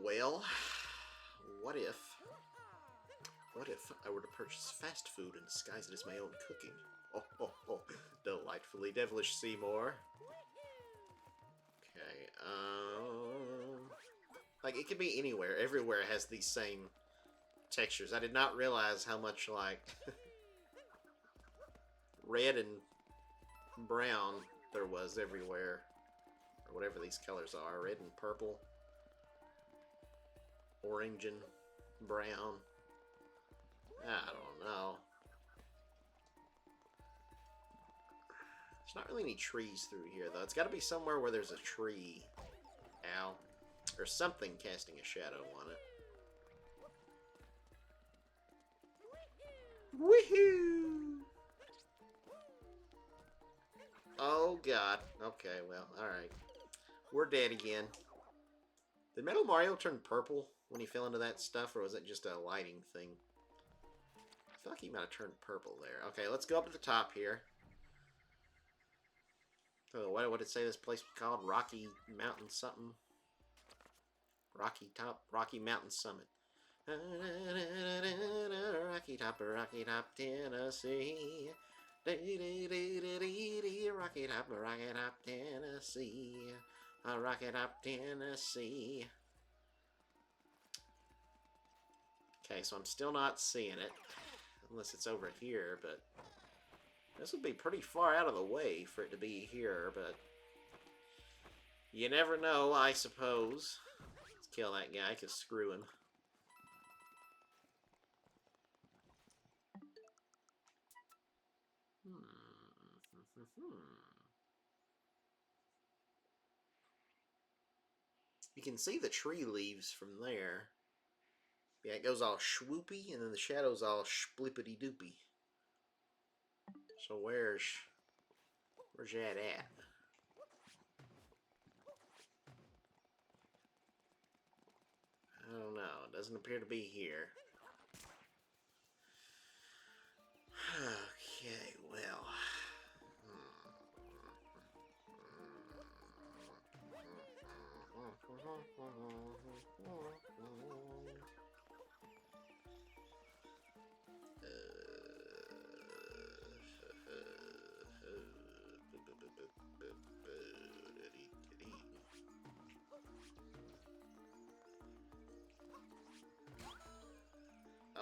Well, what if I were to purchase fast food and disguise it as my own cooking? Oh, delightfully devilish, Seymour. Like, it could be anywhere. Everywhere has these same textures. I did not realize how much, like, red and brown there was everywhere. Or whatever these colors are. Red and purple. Orange and brown. I don't know. There's not really any trees through here, though. It's got to be somewhere where there's a tree. Ow. Or something casting a shadow on it. Woohoo! Oh, God. Okay, well, alright. We're dead again. Did Metal Mario turn purple when he fell into that stuff, or was it just a lighting thing? I feel like he might have turned purple there. Okay, let's go up to the top here. Oh, what did it say this place was called? Rocky Mountain something? Rocky Mountain Summit. Rocky Top, Tennessee. Rocky Top, Tennessee. Rocky Top, Tennessee. Okay, so I'm still not seeing it. Unless it's over here, but this would be pretty far out of the way for it to be here, but you never know, I suppose. Let's kill that guy, because screw him. You can see the tree leaves from there. Yeah, it goes all swoopy, and then the shadow's all splippity doopy. So where's that at? I don't know. It doesn't appear to be here. Okay, well.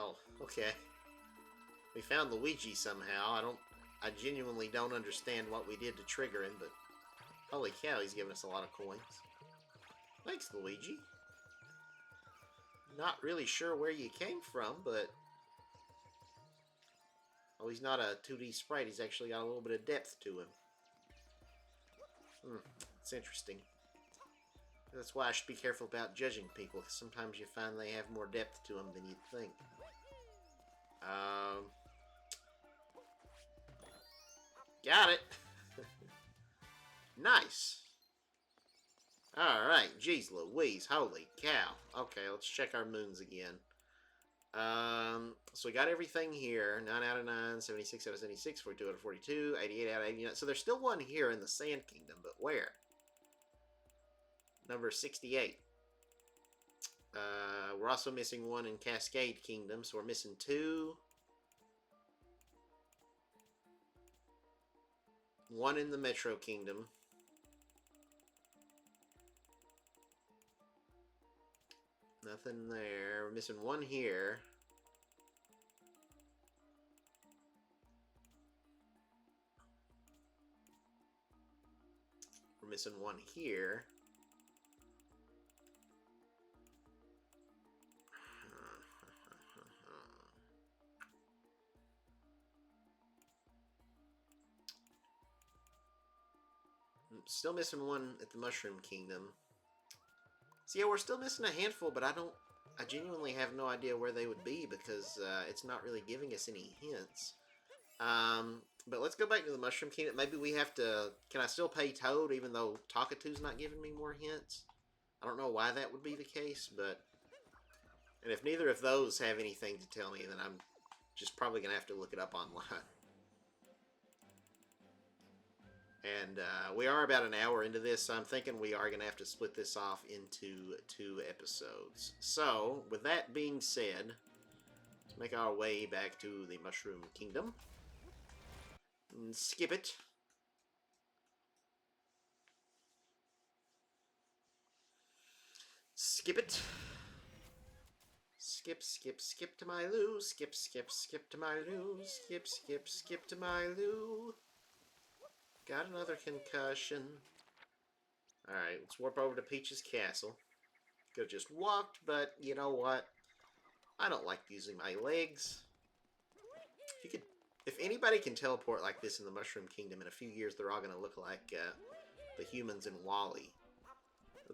Oh, okay. We found Luigi somehow. I genuinely don't understand what we did to trigger him, but holy cow, he's giving us a lot of coins. Thanks, Luigi. Not really sure where you came from, but oh, he's not a 2D sprite. He's actually got a little bit of depth to him. It's interesting. That's why I should be careful about judging people, because sometimes you find they have more depth to them than you'd think. Got it. Nice. Alright, geez Louise, holy cow. Okay, let's check our moons again. So we got everything here. 9 out of 9, 76 out of 76, 42 out of 42, 88 out of 89. So there's still one here in the Sand Kingdom, but where? Number 68. We're also missing one in Cascade Kingdom, so we're missing 2. 1 in the Metro Kingdom. Nothing there. We're missing 1 here. We're missing 1 here. Still missing 1 at the Mushroom Kingdom. So yeah, we're still missing a handful, but I genuinely have no idea where they would be because it's not really giving us any hints. But let's go back to the Mushroom Kingdom. Maybe we have to... Can I still pay Toad even though Talkatoo's not giving me more hints? I don't know why that would be the case, but... And if neither of those have anything to tell me, then I'm just probably going to have to look it up online. And we are about an hour into this, so I'm thinking we are going to have to split this off into 2 episodes. So, with that being said, let's make our way back to the Mushroom Kingdom. And skip it. Skip it. Skip, skip, skip to my loo. Skip, skip, skip to my loo. Skip, skip, skip to my loo. Got another concussion. Alright, let's warp over to Peach's castle. Could have just walked, but you know what? I don't like using my legs. If anybody can teleport like this in the Mushroom Kingdom, in a few years they're all going to look like the humans in WALL-E.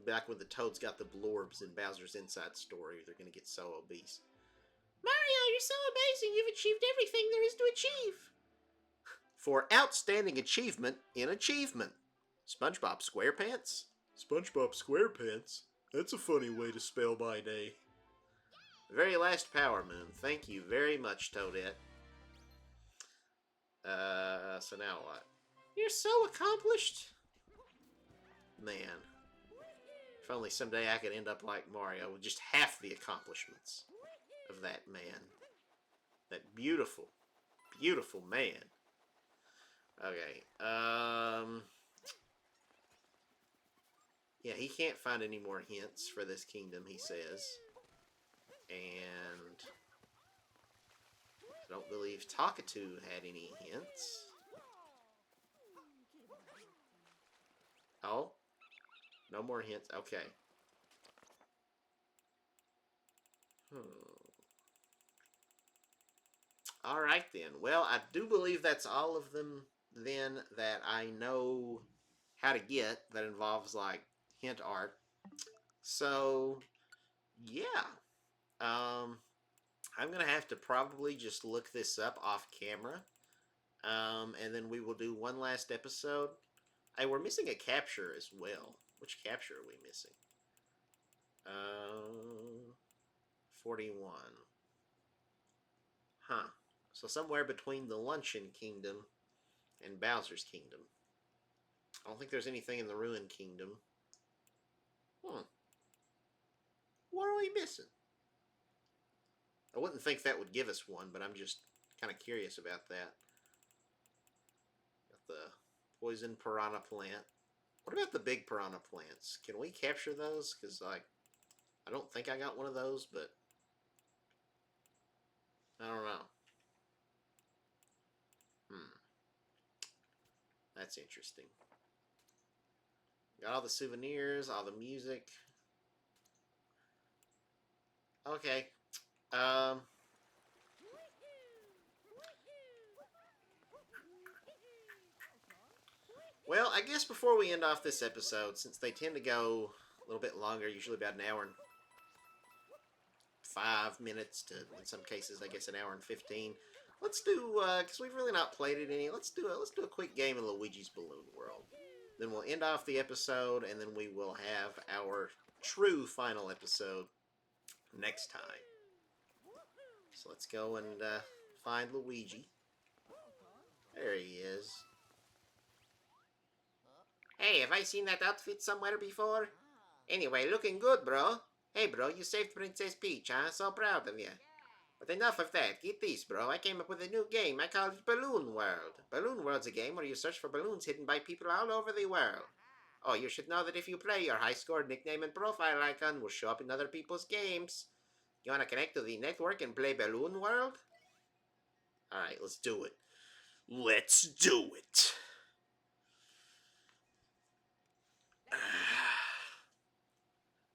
Back when the Toads got the blorbs in Bowser's Inside Story, they're going to get so obese. Mario, you're so amazing! You've achieved everything there is to achieve! For outstanding achievement in achievement. SpongeBob SquarePants? SpongeBob SquarePants? That's a funny way to spell my name. The very last Power Moon. Thank you very much, Toadette. So now what? You're so accomplished! Man. If only someday I could end up like Mario with just half the accomplishments of that man. That beautiful, beautiful man. Okay, yeah, he can't find any more hints for this kingdom, he says. And I don't believe Talkatoo had any hints. Oh, no more hints. Okay. Alright then. Well, I do believe that's all of them then that I know how to get that involves, like, hint art. So, yeah. I'm going to have to probably just look this up off camera. And then we will do one last episode. Hey, we're missing a capture as well. Which capture are we missing? 41. Huh. So somewhere between the Luncheon Kingdom and Bowser's Kingdom. I don't think there's anything in the Ruin Kingdom. What are we missing? I wouldn't think that would give us one, but I'm just kind of curious about that. Got the poison piranha plant. What about the big piranha plants? Can we capture those? Because, like, I don't think I got one of those, but I don't know. That's interesting. Got all the souvenirs, all the music. Okay. Well, I guess before we end off this episode, since they tend to go a little bit longer, usually about an hour and 5 minutes to, in some cases, I guess an hour and 15. Let's do, because we've really not played it any, let's do a quick game of Luigi's Balloon World. Then we'll end off the episode, and then we will have our true final episode next time. So let's go and find Luigi. There he is. Hey, have I seen that outfit somewhere before? Anyway, looking good, bro. Hey, bro, you saved Princess Peach, huh? So proud of you. But enough of that. Get this, bro. I came up with a new game. I call it Balloon World. Balloon World's a game where you search for balloons hidden by people all over the world. Oh, you should know that if you play, your high-score nickname and profile icon will show up in other people's games. You want to connect to the network and play Balloon World? Alright, let's do it. Let's do it!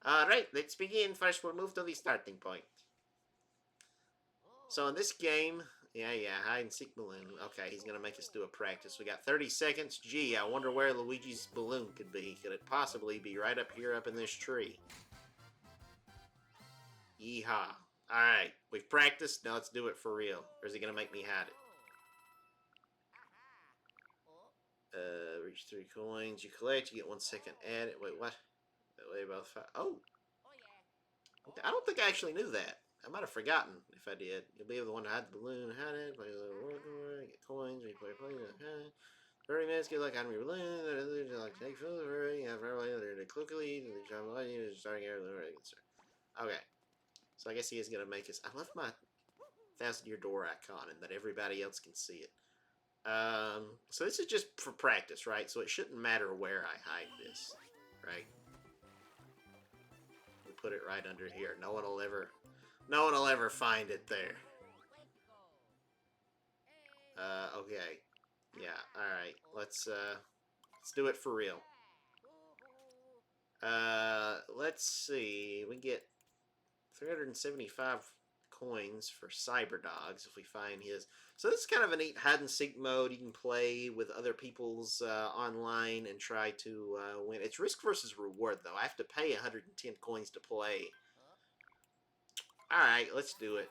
Alright, let's begin. First, we'll move to the starting point. So in this game, yeah, hide and seek balloon. Okay, he's going to make us do a practice. We got 30 seconds. Gee, I wonder where Luigi's balloon could be. Could it possibly be right up here up in this tree? Yeehaw. Alright, we've practiced. Now let's do it for real. Or is he going to make me hide it? Reach 3 coins. You collect, you get 1 second. Add it. Wait, what? That way about 5. Oh! I don't think I actually knew that. I might have forgotten if I did. You'll be able to one to hide the balloon, hide it, play the world, get coins, replay, play, 30 minutes, get like on your balloon, like take food, quickly, starting okay. So I guess he is going to make us. I left my 1,000-year door icon and that everybody else can see it. So this is just for practice, right? So it shouldn't matter where I hide this, right? put it right under here. No one will ever find it there. Okay. Yeah, alright. Let's do it for real. Let's see. We get 375 coins for Cyber Dogs if we find his. So this is kind of a neat hide-and-seek mode. You can play with other people's online and try to win. It's risk versus reward, though. I have to pay 110 coins to play. Alright, let's do it.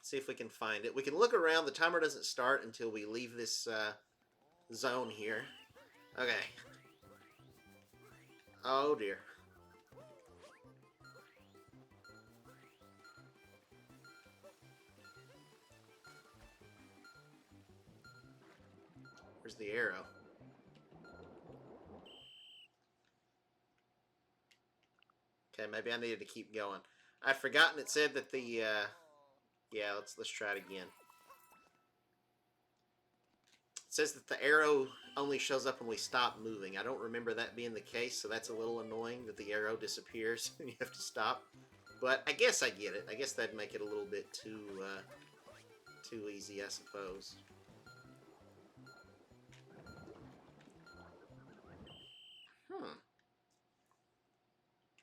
See if we can find it. We can look around. The timer doesn't start until we leave this zone here. Okay. Oh, dear. Where's the arrow? Okay, maybe I needed to keep going. I've forgotten it said that the, yeah, let's try it again. It says that the arrow only shows up when we stop moving. I don't remember that being the case, so that's a little annoying that the arrow disappears and you have to stop. But I guess I get it. I guess that'd make it a little bit too easy, I suppose.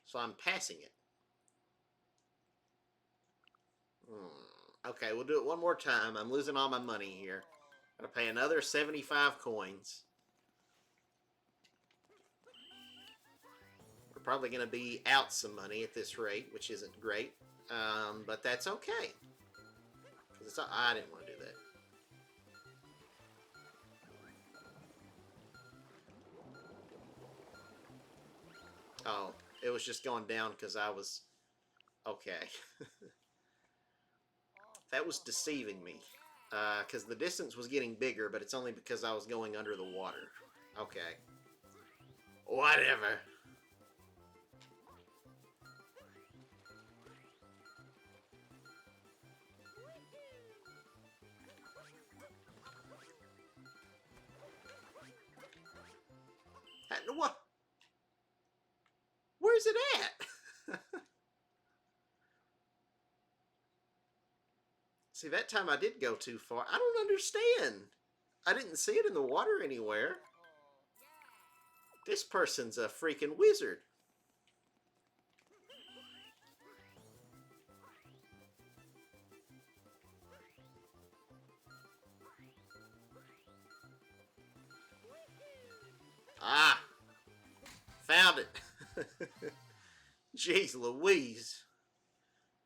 So I'm passing it. Okay, we'll do it one more time. I'm losing all my money here. Gotta pay another 75 coins. We're probably gonna be out some money at this rate, which isn't great. But that's okay. I didn't want to do that. Oh, it was just going down because I was... Okay. That was deceiving me. Because the distance was getting bigger, but it's only because I was going under the water. Okay. Whatever. What? Where's it at? See, that time I did go too far. I don't understand. I didn't see it in the water anywhere. This person's a freaking wizard. Ah! Found it. Jeez Louise.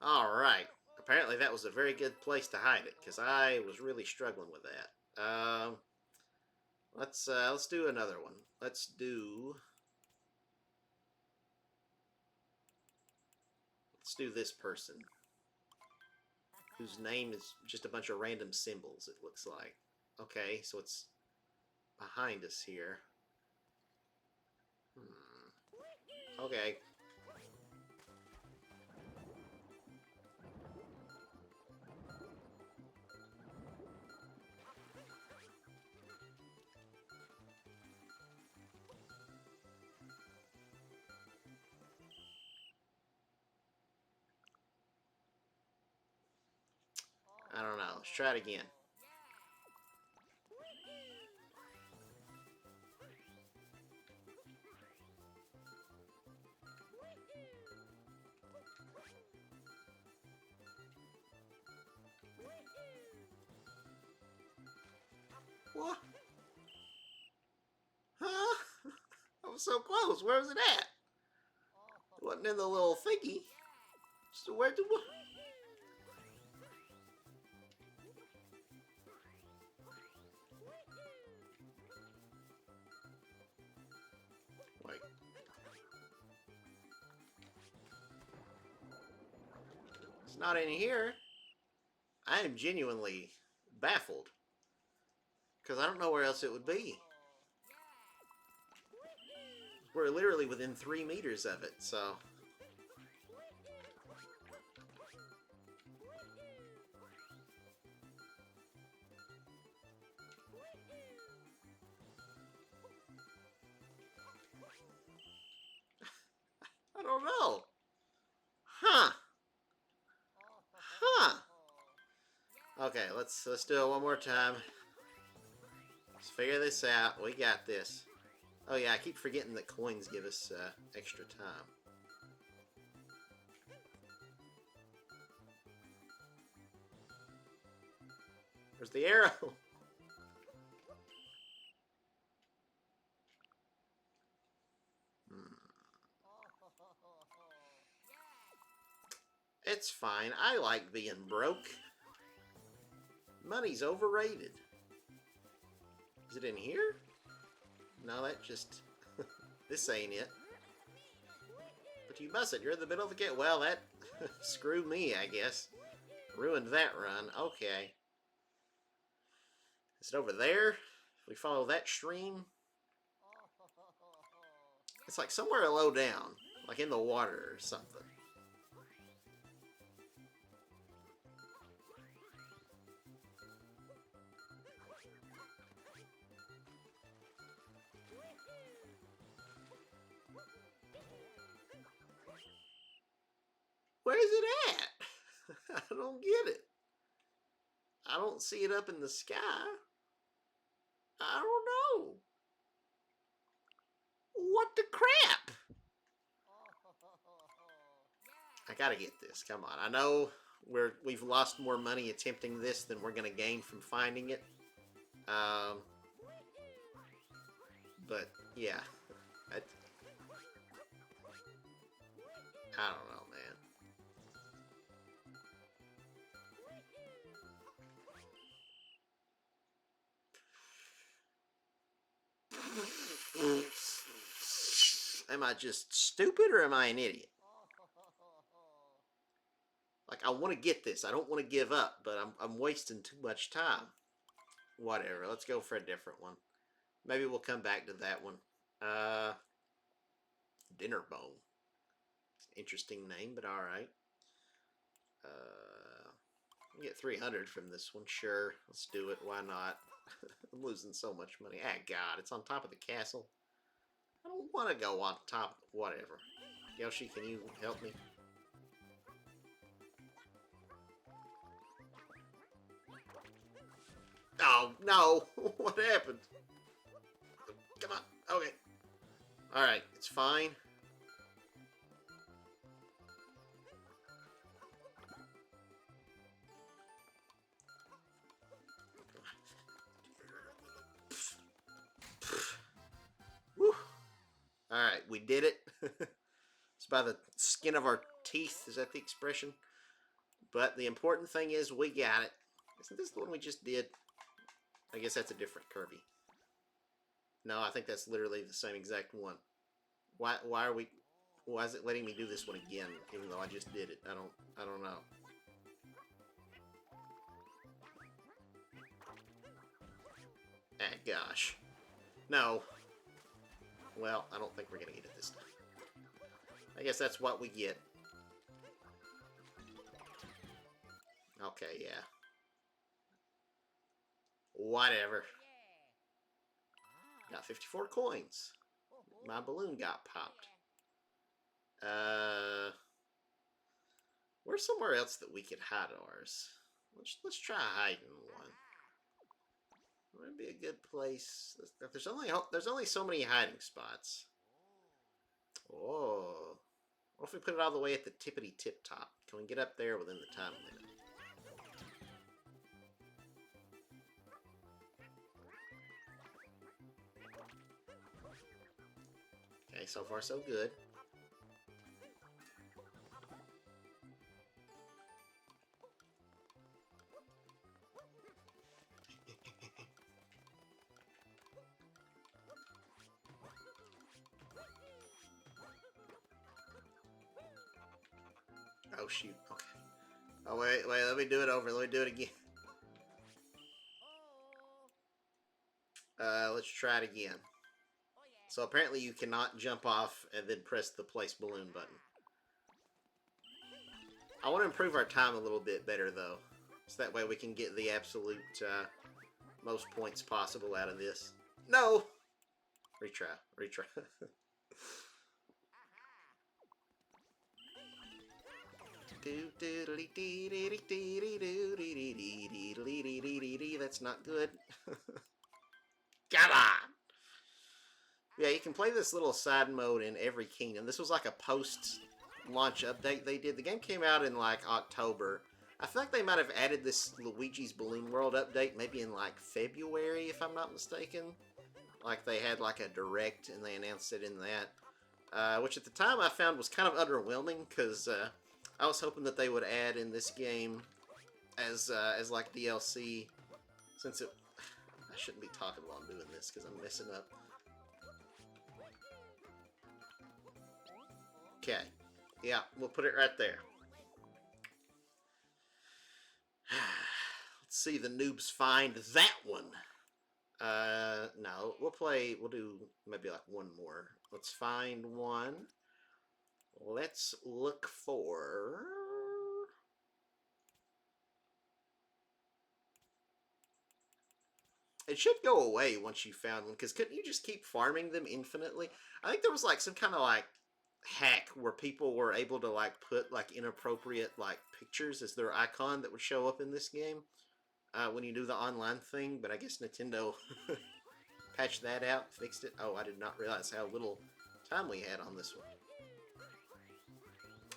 Alright. Apparently that was a very good place to hide it, because I was really struggling with that. Let's do another one. Let's do this person, whose name is just a bunch of random symbols, it looks like. Okay, so it's behind us here. Okay. I don't know. Let's try it again. What? Huh? I was so close. Where was it at? It wasn't in the little thingy. So where did what? Wait. It's not in here. I am genuinely baffled. Because I don't know where else it would be. We're literally within 3 meters of it, so... I don't know. Okay, let's do it one more time. Let's figure this out. We got this. Oh yeah, I keep forgetting that coins give us extra time. Where's the arrow? It's fine. I like being broke. Money's overrated. Is it in here? No, that just... this ain't it. But you mustn't. You're in the middle of the game. Well, that... screw me, I guess. Ruined that run. Okay. Is it over there? If we follow that stream? It's like somewhere low down. Like in the water or something. Where's it at? I don't get it. I don't see it up in the sky. I don't know. What the crap? I gotta get this. Come on. I know we've lost more money attempting this than we're gonna gain from finding it. But yeah, I don't know, man. Am I just stupid or am I an idiot? Like, I want to get this. I don't want to give up, but I'm wasting too much time. Whatever. Let's go for a different one. Maybe we'll come back to that one. Dinner Bone. Interesting name, but alright. Get 300 from this one. Sure. Let's do it. Why not? I'm losing so much money. Ah, God. It's on top of the castle. I don't want to go on top. Whatever. Yoshi, can you help me? Oh, no. What happened? Come on. Okay. Alright. It's fine. Woo. Alright. We did it. It's by the skin of our teeth. Is that the expression? But the important thing is we got it. Isn't this the one we just did? I guess that's a different Kirby. No, I think that's literally the same exact one. Why are we... Why is it letting me do this one again, even though I just did it? I don't know. Ah, gosh. No. Well, I don't think we're gonna get it this time. I guess that's what we get. Okay, yeah. Whatever. Got 54 coins. My balloon got popped. Where's somewhere else that we could hide ours? Let's try hiding one. Would be a good place. There's only so many hiding spots. Oh. What if we put it all the way at the tippity tip top? Can we get up there within the time limit? Okay, so far so good. Oh shoot, okay. Oh wait, let me do it over, let me do it again. Let's try it again. So apparently you cannot jump off and then press the place balloon button. I want to improve our time a little bit better though. So that way we can get the absolute most points possible out of this. No! Retry. That's not good. Come on! Yeah, you can play this little side mode in every kingdom. This was like a post-launch update they did. The game came out in like October. I feel like they might have added this Luigi's Balloon World update maybe in like February, if I'm not mistaken. Like they had like a direct and they announced it in that. Which at the time I found was kind of underwhelming because I was hoping that they would add in this game as like DLC, since it. I shouldn't be talking while I'm doing this because I'm messing up. Okay, yeah, we'll put it right there. Let's see the noobs find that one. No, we'll do maybe like one more. Let's find one. Let's look for... It should go away once you found one, because couldn't you just keep farming them infinitely? I think there was like some kind of like hack where people were able to like put like inappropriate like pictures as their icon that would show up in this game when you do the online thing, but I guess Nintendo patched that out, fixed it. Oh, I did not realize how little time we had on this one.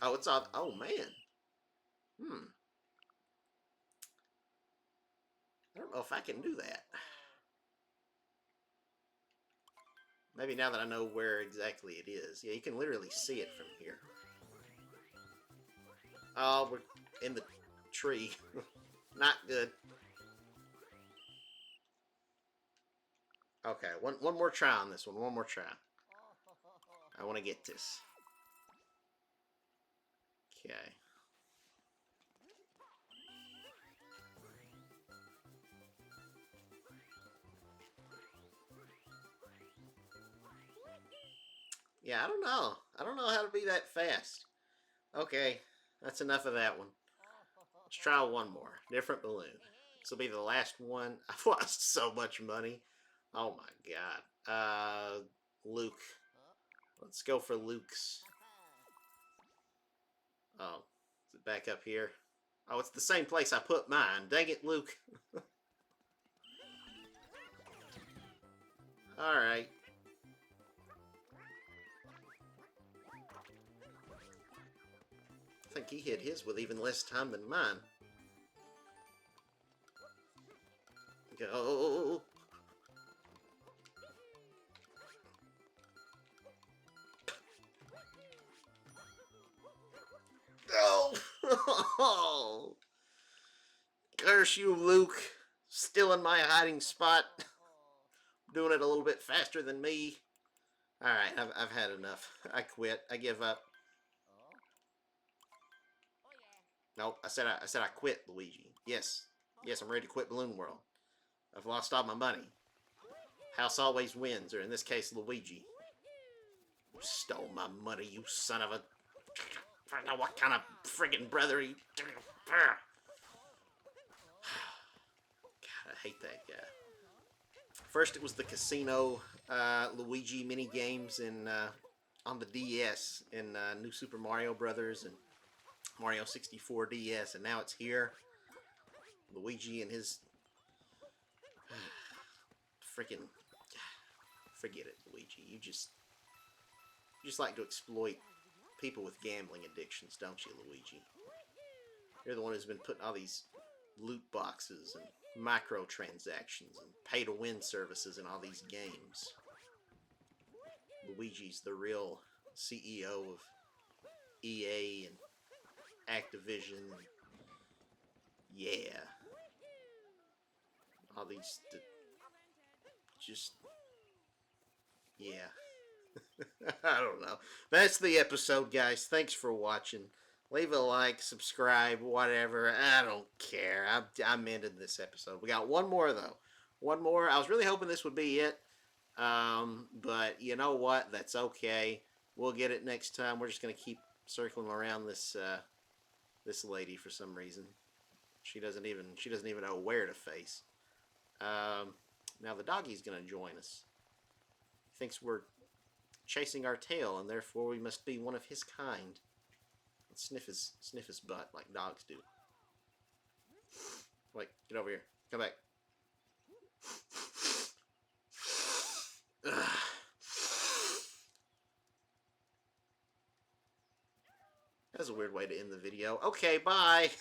Oh, it's off. Oh, man. I don't know if I can do that. Maybe now that I know where exactly it is. Yeah, you can literally see it from here. Oh, we're in the tree. Not good. Okay, one more try on this one. One more try. I want to get this. Okay. Yeah, I don't know. I don't know how to be that fast. Okay, that's enough of that one. Let's try one more. Different balloon. This will be the last one. I've lost so much money. Oh my god. Luke. Let's go for Luke's. Oh, is it back up here? Oh, it's the same place I put mine. Dang it, Luke. Alright. I think he hit his with even less time than mine. Go. Oh! Curse you, Luke. Still in my hiding spot. Doing it a little bit faster than me. Alright, I've had enough. I quit. I give up. Nope, I said I quit, Luigi. Yes. Yes, I'm ready to quit Balloon World. I've lost all my money. House always wins, or in this case, Luigi. You stole my money, you son of a... I don't know what kind of friggin' brother he... God, I hate that guy. First, it was the casino Luigi mini games in on the DS in New Super Mario Brothers and Mario 64 DS, and now it's here. Luigi and his freaking forget it, Luigi. You just like to exploit people with gambling addictions, don't you, Luigi? You're the one who's been putting all these loot boxes and microtransactions and pay-to-win services in all these games. Luigi's the real CEO of EA and Activision. Yeah. All these... just... yeah. I don't know. That's the episode, guys. Thanks for watching. Leave a like, subscribe, whatever. I don't care. I'm ending this episode. We got one more, though. One more. I was really hoping this would be it. But you know what? That's okay. We'll get it next time. We're just going to keep circling around this this lady for some reason. She doesn't even know where to face. Now the doggy's going to join us. He thinks we're chasing our tail, and therefore we must be one of his kind. sniff his butt like dogs do. Wait, get over here. Come back. That was a weird way to end the video. Okay, bye.